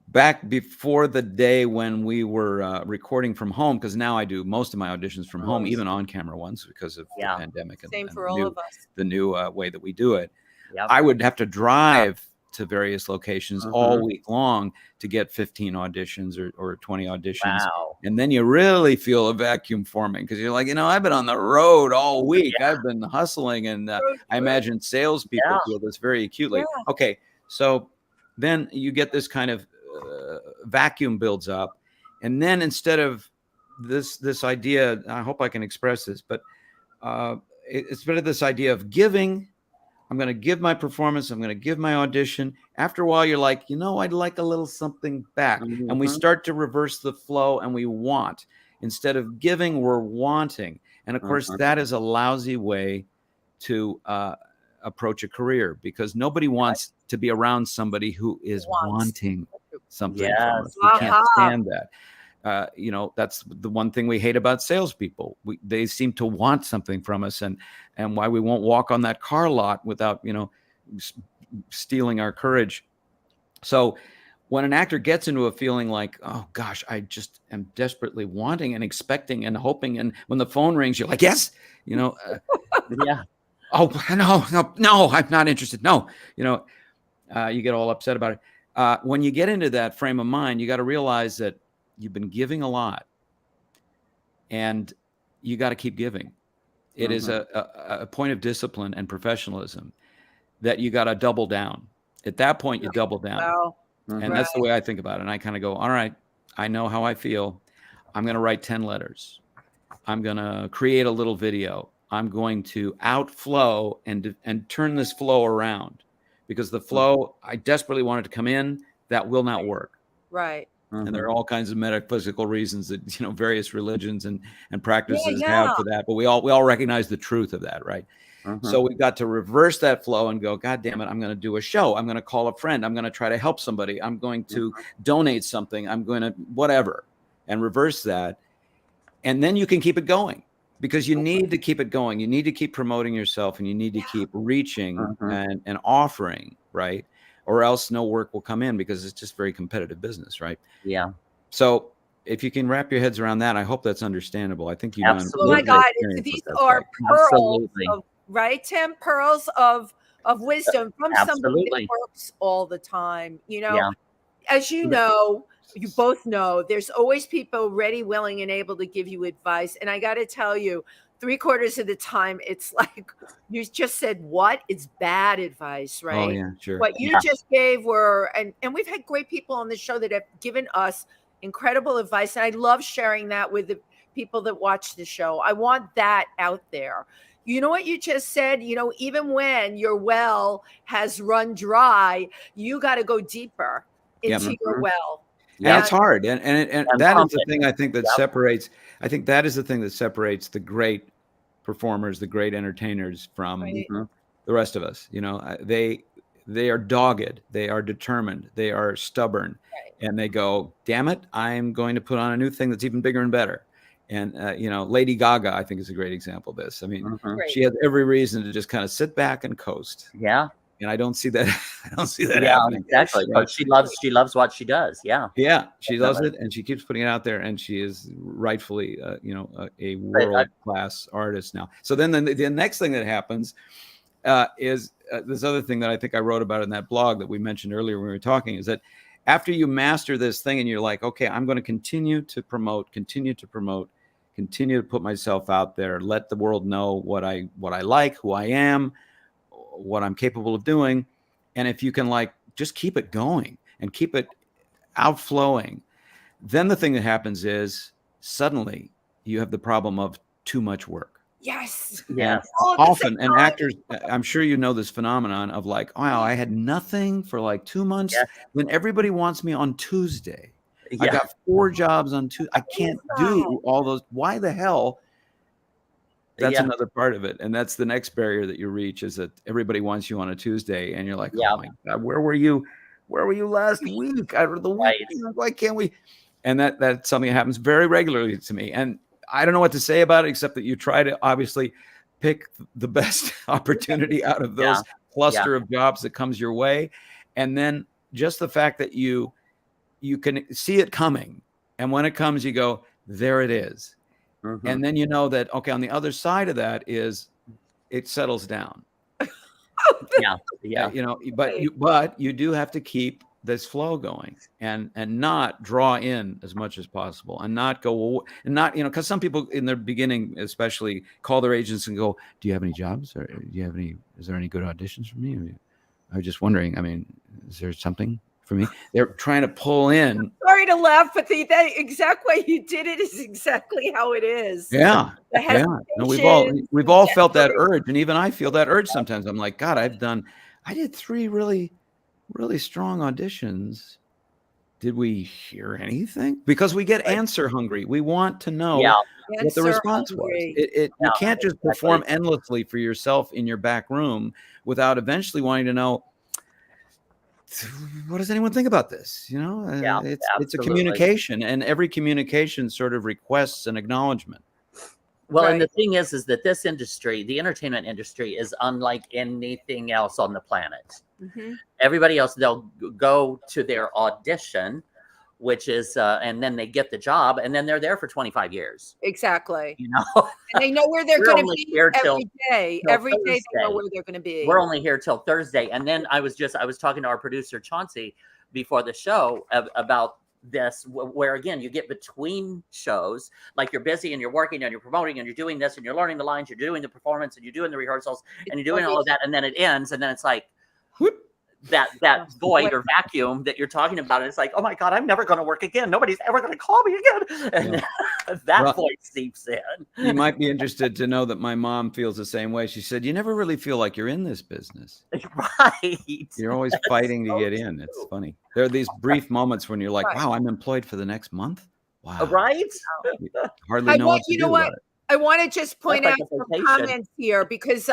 back before the day when we were recording from home, because now I do most of my auditions from home, even on-camera ones, because of the pandemic Same and for all of us. the new way that we do it. Yep. I would have to drive to various locations all week long to get 15 auditions or 20 auditions. Wow. And then you really feel a vacuum forming, because you're like, I've been on the road all week. I've been hustling. And I imagine salespeople feel this very acutely. Yeah. Okay. So then you get this kind of vacuum builds up. And then instead of this idea, I hope I can express this, but it's better this idea of giving. I'm going to give my performance. I'm going to give my audition. After a while, you're like, I'd like a little something back. And we start to reverse the flow, and we want. Instead of giving, we're wanting. And of course, that is a lousy way to approach a career, because nobody wants to be around somebody who is wanting something from us. We can't stand that. That's the one thing we hate about salespeople. They seem to want something from us, and why we won't walk on that car lot without, stealing our courage. So when an actor gets into a feeling like, oh gosh, I just am desperately wanting and expecting and hoping, and when the phone rings, you're like, yes, Yeah. oh no, I'm not interested. No, you get all upset about it. When you get into that frame of mind, you got to realize that you've been giving a lot, and you got to keep giving. It is a point of discipline and professionalism that you got to double down. At that point, you double down. Wow. And that's the way I think about it. And I kind of go, all right, I know how I feel. I'm going to write 10 letters. I'm going to create a little video. I'm going to outflow and turn this flow around, because the flow, I desperately want it to come in. That will not work. Right. And there are all kinds of metaphysical reasons that various religions and practices have for that, but we all recognize the truth of that, right? So we've got to reverse that flow and go, God damn it, I'm going to do a show. I'm going to call a friend. I'm going to try to help somebody. I'm going to donate something. I'm going to whatever, and reverse that. And then you can keep it going, because you need to keep it going. You need to keep promoting yourself, and you need to keep reaching and offering, right? Or else no work will come in, because it's just very competitive business, right? Yeah. So if you can wrap your heads around that, I hope that's understandable. I think you've done. Oh my God, these are pearls, right, Tim? Pearls of wisdom from somebody that works all the time. As you know, you both know, there's always people ready, willing, and able to give you advice. And I got to tell you, 3/4 of the time, it's like you just said, what? It's bad advice, right? Oh, yeah, sure. What you just gave were, and we've had great people on the show that have given us incredible advice. And I love sharing that with the people that watch the show. I want that out there. You know what you just said? Even when your well has run dry, you got to go deeper into your well. Yeah, it's hard. And that is the thing I think that separates. I think that is the thing that separates the great performers, the great entertainers from the rest of us. They are dogged, they are determined, they are stubborn, and they go, damn it, I'm going to put on a new thing that's even bigger and better. And Lady Gaga, I think, is a great example of this. I mean, she has every reason to just kind of sit back and coast. Yeah. And I don't see that. Happening. Exactly. But she loves what she does. Yeah. Yeah, she loves it, and she keeps putting it out there, and she is rightfully, a world-class artist now. So then the next thing that happens is this other thing that I think I wrote about in that blog that we mentioned earlier when we were talking, is that after you master this thing and you're like, okay, I'm going to continue to promote, continue to put myself out there, let the world know what I like, who I am, what I'm capable of doing. And if you can just keep it going and keep it outflowing, then the thing that happens is suddenly you have the problem of too much work. Yes. Yes. All at the Often, same and time. actors, I'm sure you know this phenomenon of like, wow, I had nothing for like 2 months. Yes. Then everybody wants me on Tuesday. I Yeah. got 4 jobs on Tuesday. I can't do all those. Why the hell? That's Yeah. another part of it. And that's the next barrier that you reach, is that everybody wants you on a Tuesday. And you're like, Yeah. oh my God, where were you? Where were you last week? Out of the Right. week? Why can't we? And that's something that happens very regularly to me. And I don't know what to say about it, except that you try to obviously pick the best opportunity out of those cluster of jobs that comes your way. And then just the fact that you can see it coming. And when it comes, you go, there it is. Mhm. And then you know that, okay, on the other side of that is it settles down. Yeah. Yeah. You know, but you do have to keep this flow going and not draw in as much as possible, and not go, and not, you know, because some people in their beginning especially call their agents and go, do you have any jobs, or do you have any, is there any good auditions for me? I was just wondering, I mean, is there something for me? They're trying to pull in. Sorry to laugh, but the exact way you did it is exactly how it is. Yeah. The Yeah. No, we've all felt that urge. And even I feel that urge sometimes. I'm like, God, I did 3 really, really strong auditions. Did we hear anything? Because we get answer hungry. We want to know what the response was. You can't just perform endlessly for yourself in your back room without eventually wanting to know, what does anyone think about this? You know, it's a communication, and every communication sort of requests an acknowledgement. Well, and the thing is that this industry, the entertainment industry, is unlike anything else on the planet. Mm-hmm. Everybody else, they'll go to their audition, which is, and then they get the job, and then they're there for 25 years. Exactly. You know, and they know where they're going to be every day. Every day Thursday. they know where they're going to be. We're only here till Thursday. And then I was talking to our producer, Chauncey, before the show about this, where again, you get between shows, like you're busy and you're working and you're promoting and you're doing this and you're learning the lines, you're doing the performance and you're doing the rehearsals and you're doing all of that. And then it ends. And then it's like, whoop, that void or vacuum that you're talking about. And it's like, oh my God, I'm never going to work again. Nobody's ever going to call me again. And that voice seeps in. You might be interested to know that my mom feels the same way. She said, you never really feel like you're in this business. Right. You're always fighting to get in. It's funny. There are these brief moments when you're like, wow, I'm employed for the next month. Wow. Right. You hardly know what to do about it. I want to just point out some comments here, because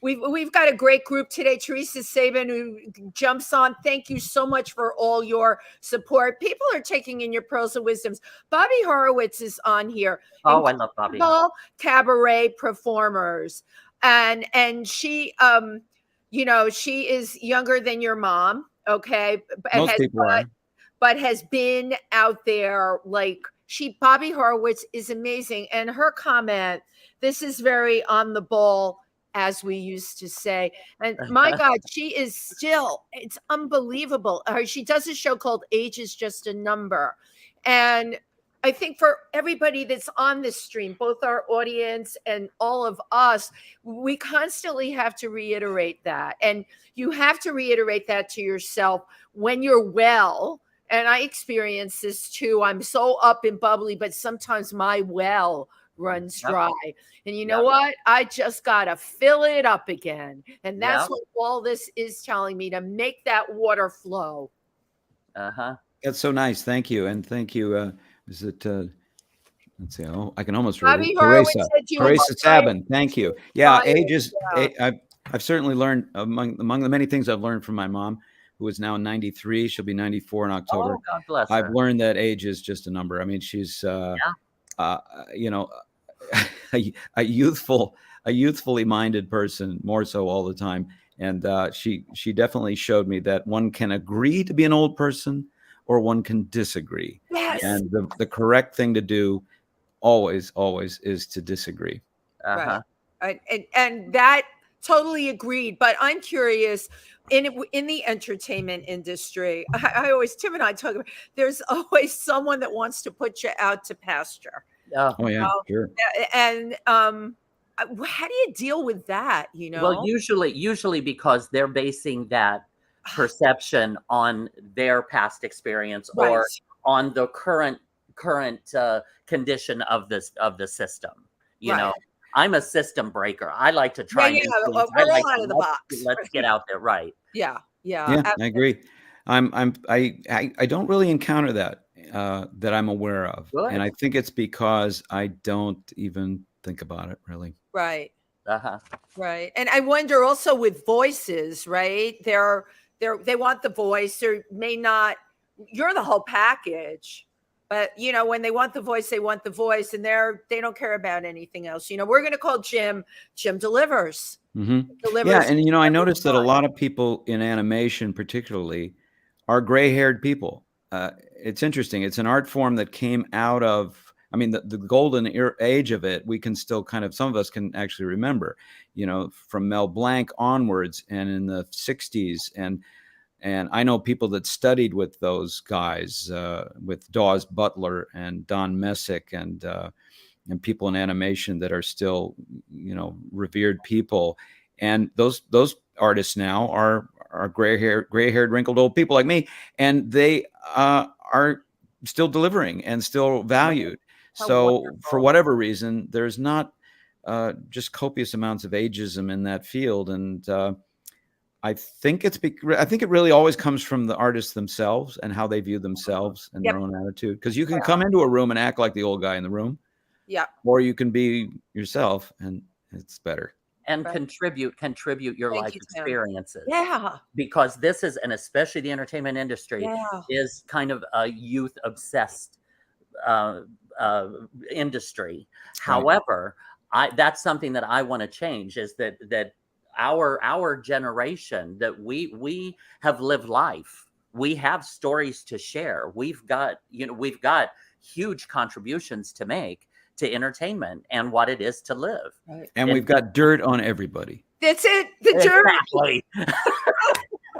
we've got a great group today. Teresa Sabin, who jumps on. Thank you so much for all your support. People are taking in your pearls and wisdoms. Bobby Horowitz is on here. Oh, I love Bobby. Cabaret performers, and she you know, she is younger than your mom. Okay, most people are, but has been out there like. Bobby Horowitz is amazing. And her comment, this is very on the ball, as we used to say. And my God, she is still, it's unbelievable. She does a show called Age is Just a Number. And I think for everybody that's on this stream, both our audience and all of us, we constantly have to reiterate that. And you have to reiterate that to yourself when you're well. And I experience this too. I'm so up and bubbly, but sometimes my well runs dry. And you know what? I just got to fill it up again. And that's what all this is telling me, to make that water flow. That's so nice. Thank you. And thank you. Is it, let's see. Oh, I can almost read it. Teresa Sabin. Thank you. Yeah. I've certainly learned among the many things I've learned from my mom, who is now 93. She'll be 94 in October. Oh, God bless her. I've learned that age is just a number. I mean, she's, you know, a youthfully minded person, more so all the time. And she definitely showed me that one can agree to be an old person, or one can disagree. Yes. And the correct thing to do always is to disagree. Right. And that totally agreed. But I'm curious, in the entertainment industry, I always, Tim and I talk about, there's always someone that wants to put you out to pasture. Oh yeah, sure. And how do you deal with that? You know, well, usually because they're basing that perception on their past experience or on the current current condition of the system. You Right. know, I'm a system breaker. I like to try. Yeah, new yeah, things. we're I like all out to of the let's, box. let's get out there, right? Yeah, Yeah, I agree. I don't really encounter that that I'm aware of, and I Good. think it's because I don't even think about it really. right. Uh-huh. Right. And I wonder also with voices, right? They want the voice or may not, you're the whole package. But you know, when they want the voice, they want the voice and they don't care about anything else. You know, we're gonna call Jim delivers. Yeah, Delivers and I every noticed that a time. lot of people in animation, particularly, are gray-haired people. It's interesting. It's an art form that came out of, I mean, the golden age of it. We can still kind of, some of us can actually remember, from Mel Blanc onwards, and in the '60s, and I know people that studied with those guys, with Dawes Butler and Don Messick, and people in animation that are still, revered people. And those artists now are gray-haired, wrinkled old people like me, and they are still delivering and still valued. How So for wonderful. whatever reason, there's not just copious amounts of ageism in that field, and I think it really always comes from the artists themselves and how they view themselves and their own attitude. Because you can come into a room and act like the old guy in the room, Yeah. or you can be yourself, and it's better. And Right. contribute your Thank life you, Tim. experiences. Yeah. Because this is, and especially the entertainment industry, Yeah. is kind of a youth obsessed industry. Right. However, that's something that I want to change, is that our generation, that we have lived life. We have stories to share. We've got huge contributions to make to entertainment and what it is to live. Right. And we've got dirt on everybody. That's it. The dirt. Exactly.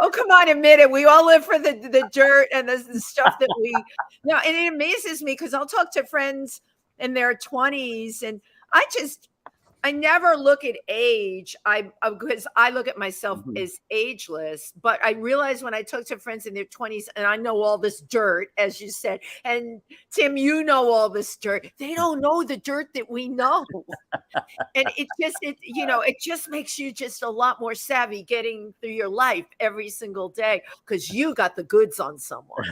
Oh, come on, admit it. We all live for the dirt and the stuff that we and it amazes me because I'll talk to friends in their 20s and I never look at age. Because I look at myself as ageless, but I realize when I talk to friends in their 20s and I know all this dirt, as you said, and Tim, you know all this dirt. They don't know the dirt that we know, and it just makes you just a lot more savvy getting through your life every single day because you got the goods on someone.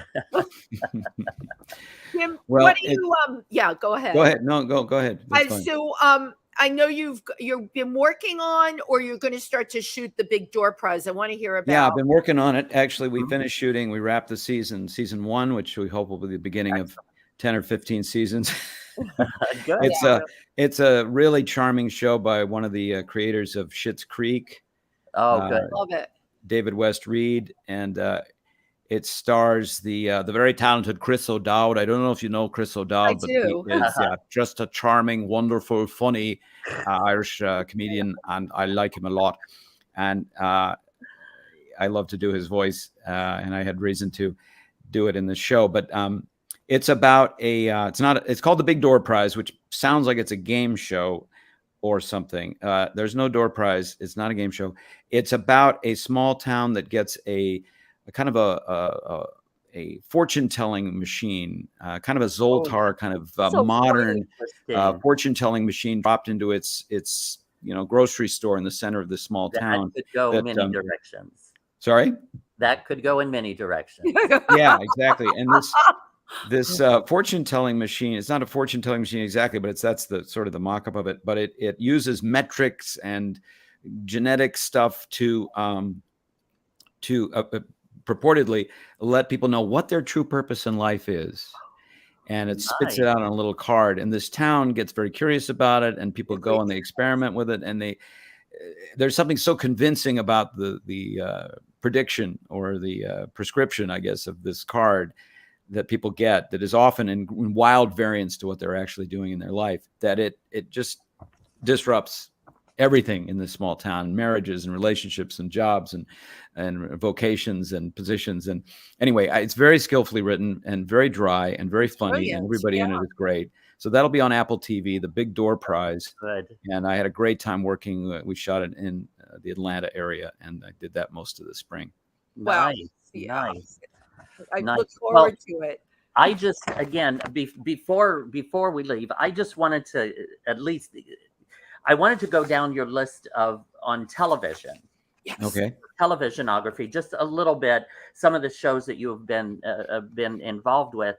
Tim, Well, what do you? Yeah, go ahead. Go ahead. No, go ahead. That's fine. So, I know you've been working on, or you're going to start to shoot the Big Door Prize. I want to hear about. Yeah, I've been working on it. Actually, we finished shooting. We wrapped the season 1, which we hope will be the beginning of 10 or 15 seasons. Good. It's a really charming show by one of the creators of Schitt's Creek. Oh, good. Love it. David West Reed, and it stars the very talented Chris O'Dowd. I don't know if you know Chris O'Dowd, but do. he is just a charming, wonderful, funny Irish comedian, and I like him a lot. And I love to do his voice, and I had reason to do it in the show. But it's about it's called the Big Door Prize, which sounds like it's a game show or something. There's no door prize. It's not a game show. It's about a small town that gets a kind of a fortune-telling machine, kind of a Zoltar kind of modern fortune-telling machine dropped into its grocery store in the center of this small town. That could go in many directions. Sorry? That could go in many directions. Yeah, exactly. And this fortune-telling machine, it's not a fortune-telling machine exactly, but that's the sort of the mock-up of it. But it uses metrics and genetic stuff to purportedly let people know what their true purpose in life is. And it spits it out on a little card. And this town gets very curious about it, and people go and they experiment with it. And there's something so convincing about the prediction or the prescription, I guess, of this card that people get that is often in wild variance to what they're actually doing in their life, that it just disrupts everything in this small town, marriages and relationships and jobs and vocations and positions. And anyway, it's very skillfully written and very dry and very funny, and everybody in it is great. So that'll be on Apple TV, the Big Door Prize. Good. And I had a great time working. We shot it in the Atlanta area, and I did that most of the spring. Wow. Nice. I look forward to it. I just, again, before we leave, I just wanted to I wanted to go down your list on television. Yes. Okay. Televisionography, just a little bit. Some of the shows that you have been involved with,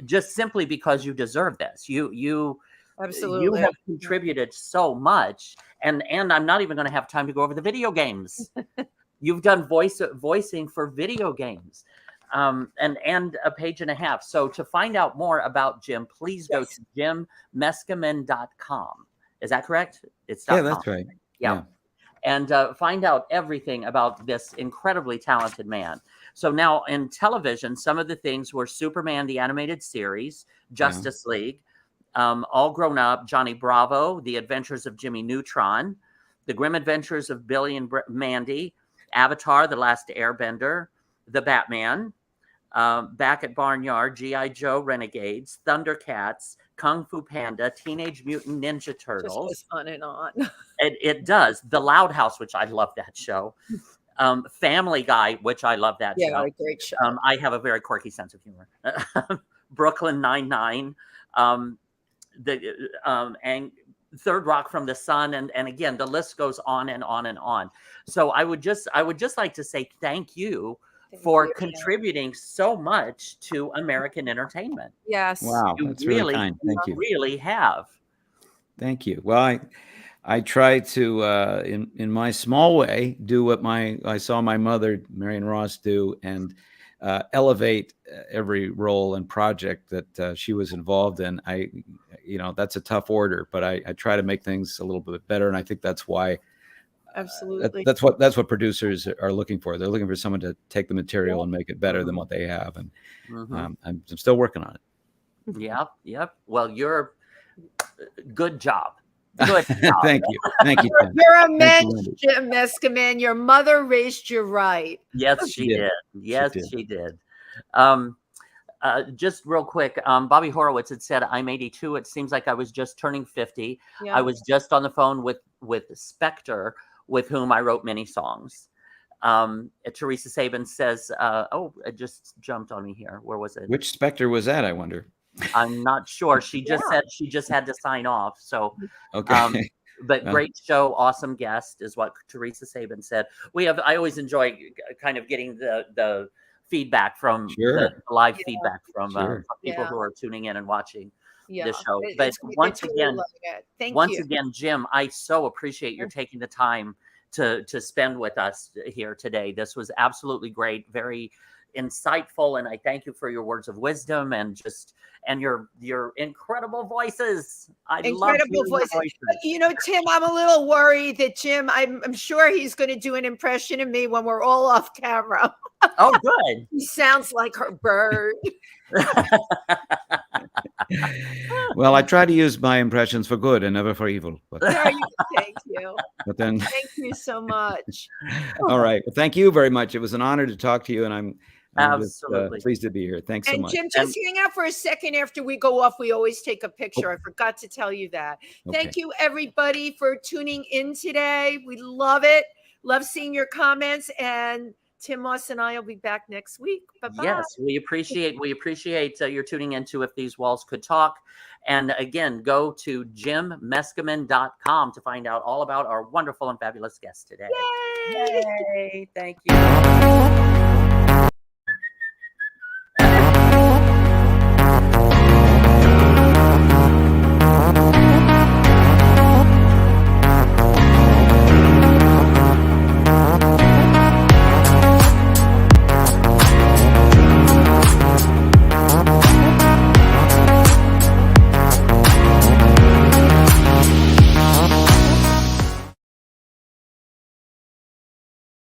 just simply because you deserve this. You Absolutely. have contributed so much, and I'm not even going to have time to go over the video games. You've done voicing for video games, and a page and a half. So to find out more about Jim, please go to jimmeskimen.com. Is that correct? It's Yeah, .com. that's right. Yeah. And find out everything about this incredibly talented man. So now in television, some of the things were Superman, the animated series, Justice League, All Grown Up, Johnny Bravo, The Adventures of Jimmy Neutron, The Grim Adventures of Billy and Mandy, Avatar, The Last Airbender, The Batman, Back at Barnyard, G.I. Joe Renegades, Thundercats, Kung Fu Panda, Teenage Mutant Ninja Turtles. Just goes on and on. It does. The Loud House, which I love that show. Family Guy, which I love that show. Yeah, a great show. I have a very quirky sense of humor. Brooklyn Nine-Nine, and Third Rock from the Sun, and again, the list goes on and on and on. So I would just like to say thank you for contributing so much to American entertainment. Yes. Wow, You that's really kind. Thank you. Really have. Thank you. Well, I try to, in my small way, do what I saw my mother, Marion Ross, do, and elevate every role and project that she was involved in. That's a tough order, but I try to make things a little bit better, and I think that's why. Absolutely. That's what producers are looking for. They're looking for someone to take the material and make it better than what they have, and I'm still working on it. Yep. Well, good job. Good job. Thank you, Tim. You're a mensch, Jim Meskimen. Your mother raised you right. Yes, she did. Yes, she did. Just real quick, Bobby Horowitz had said, I'm 82. It seems like I was just turning 50. Yeah. I was just on the phone with Spectre, with whom I wrote many songs. Teresa Sabin says, it just jumped on me here. Where was it? Which Spectre was that, I wonder? I'm not sure. She just said she just had to sign off. So, okay. But great show, awesome guest is what Teresa Sabin said. I always enjoy kind of getting the feedback from the live feedback from people who are tuning in and watching the show. But once again, Jim, I so appreciate your taking the time to spend with us here today. This was absolutely great, very insightful, and I thank you for your words of wisdom and your incredible voices. Incredible voices. Tim, I'm a little worried that Jim, I'm sure he's going to do an impression of me when we're all off camera. Oh, good. He sounds like her bird. Well, I try to use my impressions for good and never for evil. Thank you. But then, thank you so much. All right. Well, thank you very much. It was an honor to talk to you, and I'm absolutely just, pleased to be here. Thanks so much. And Jim, just hang out for a second after we go off. We always take a picture. I forgot to tell you that. Okay. Thank you, everybody, for tuning in today. We love it. Love seeing your comments. And Tim Moss and I will be back next week. Bye-bye. Yes, we appreciate your tuning into If These Walls Could Talk. And again, go to jimmeskimen.com to find out all about our wonderful and fabulous guest today. Yay! Yay! Thank you.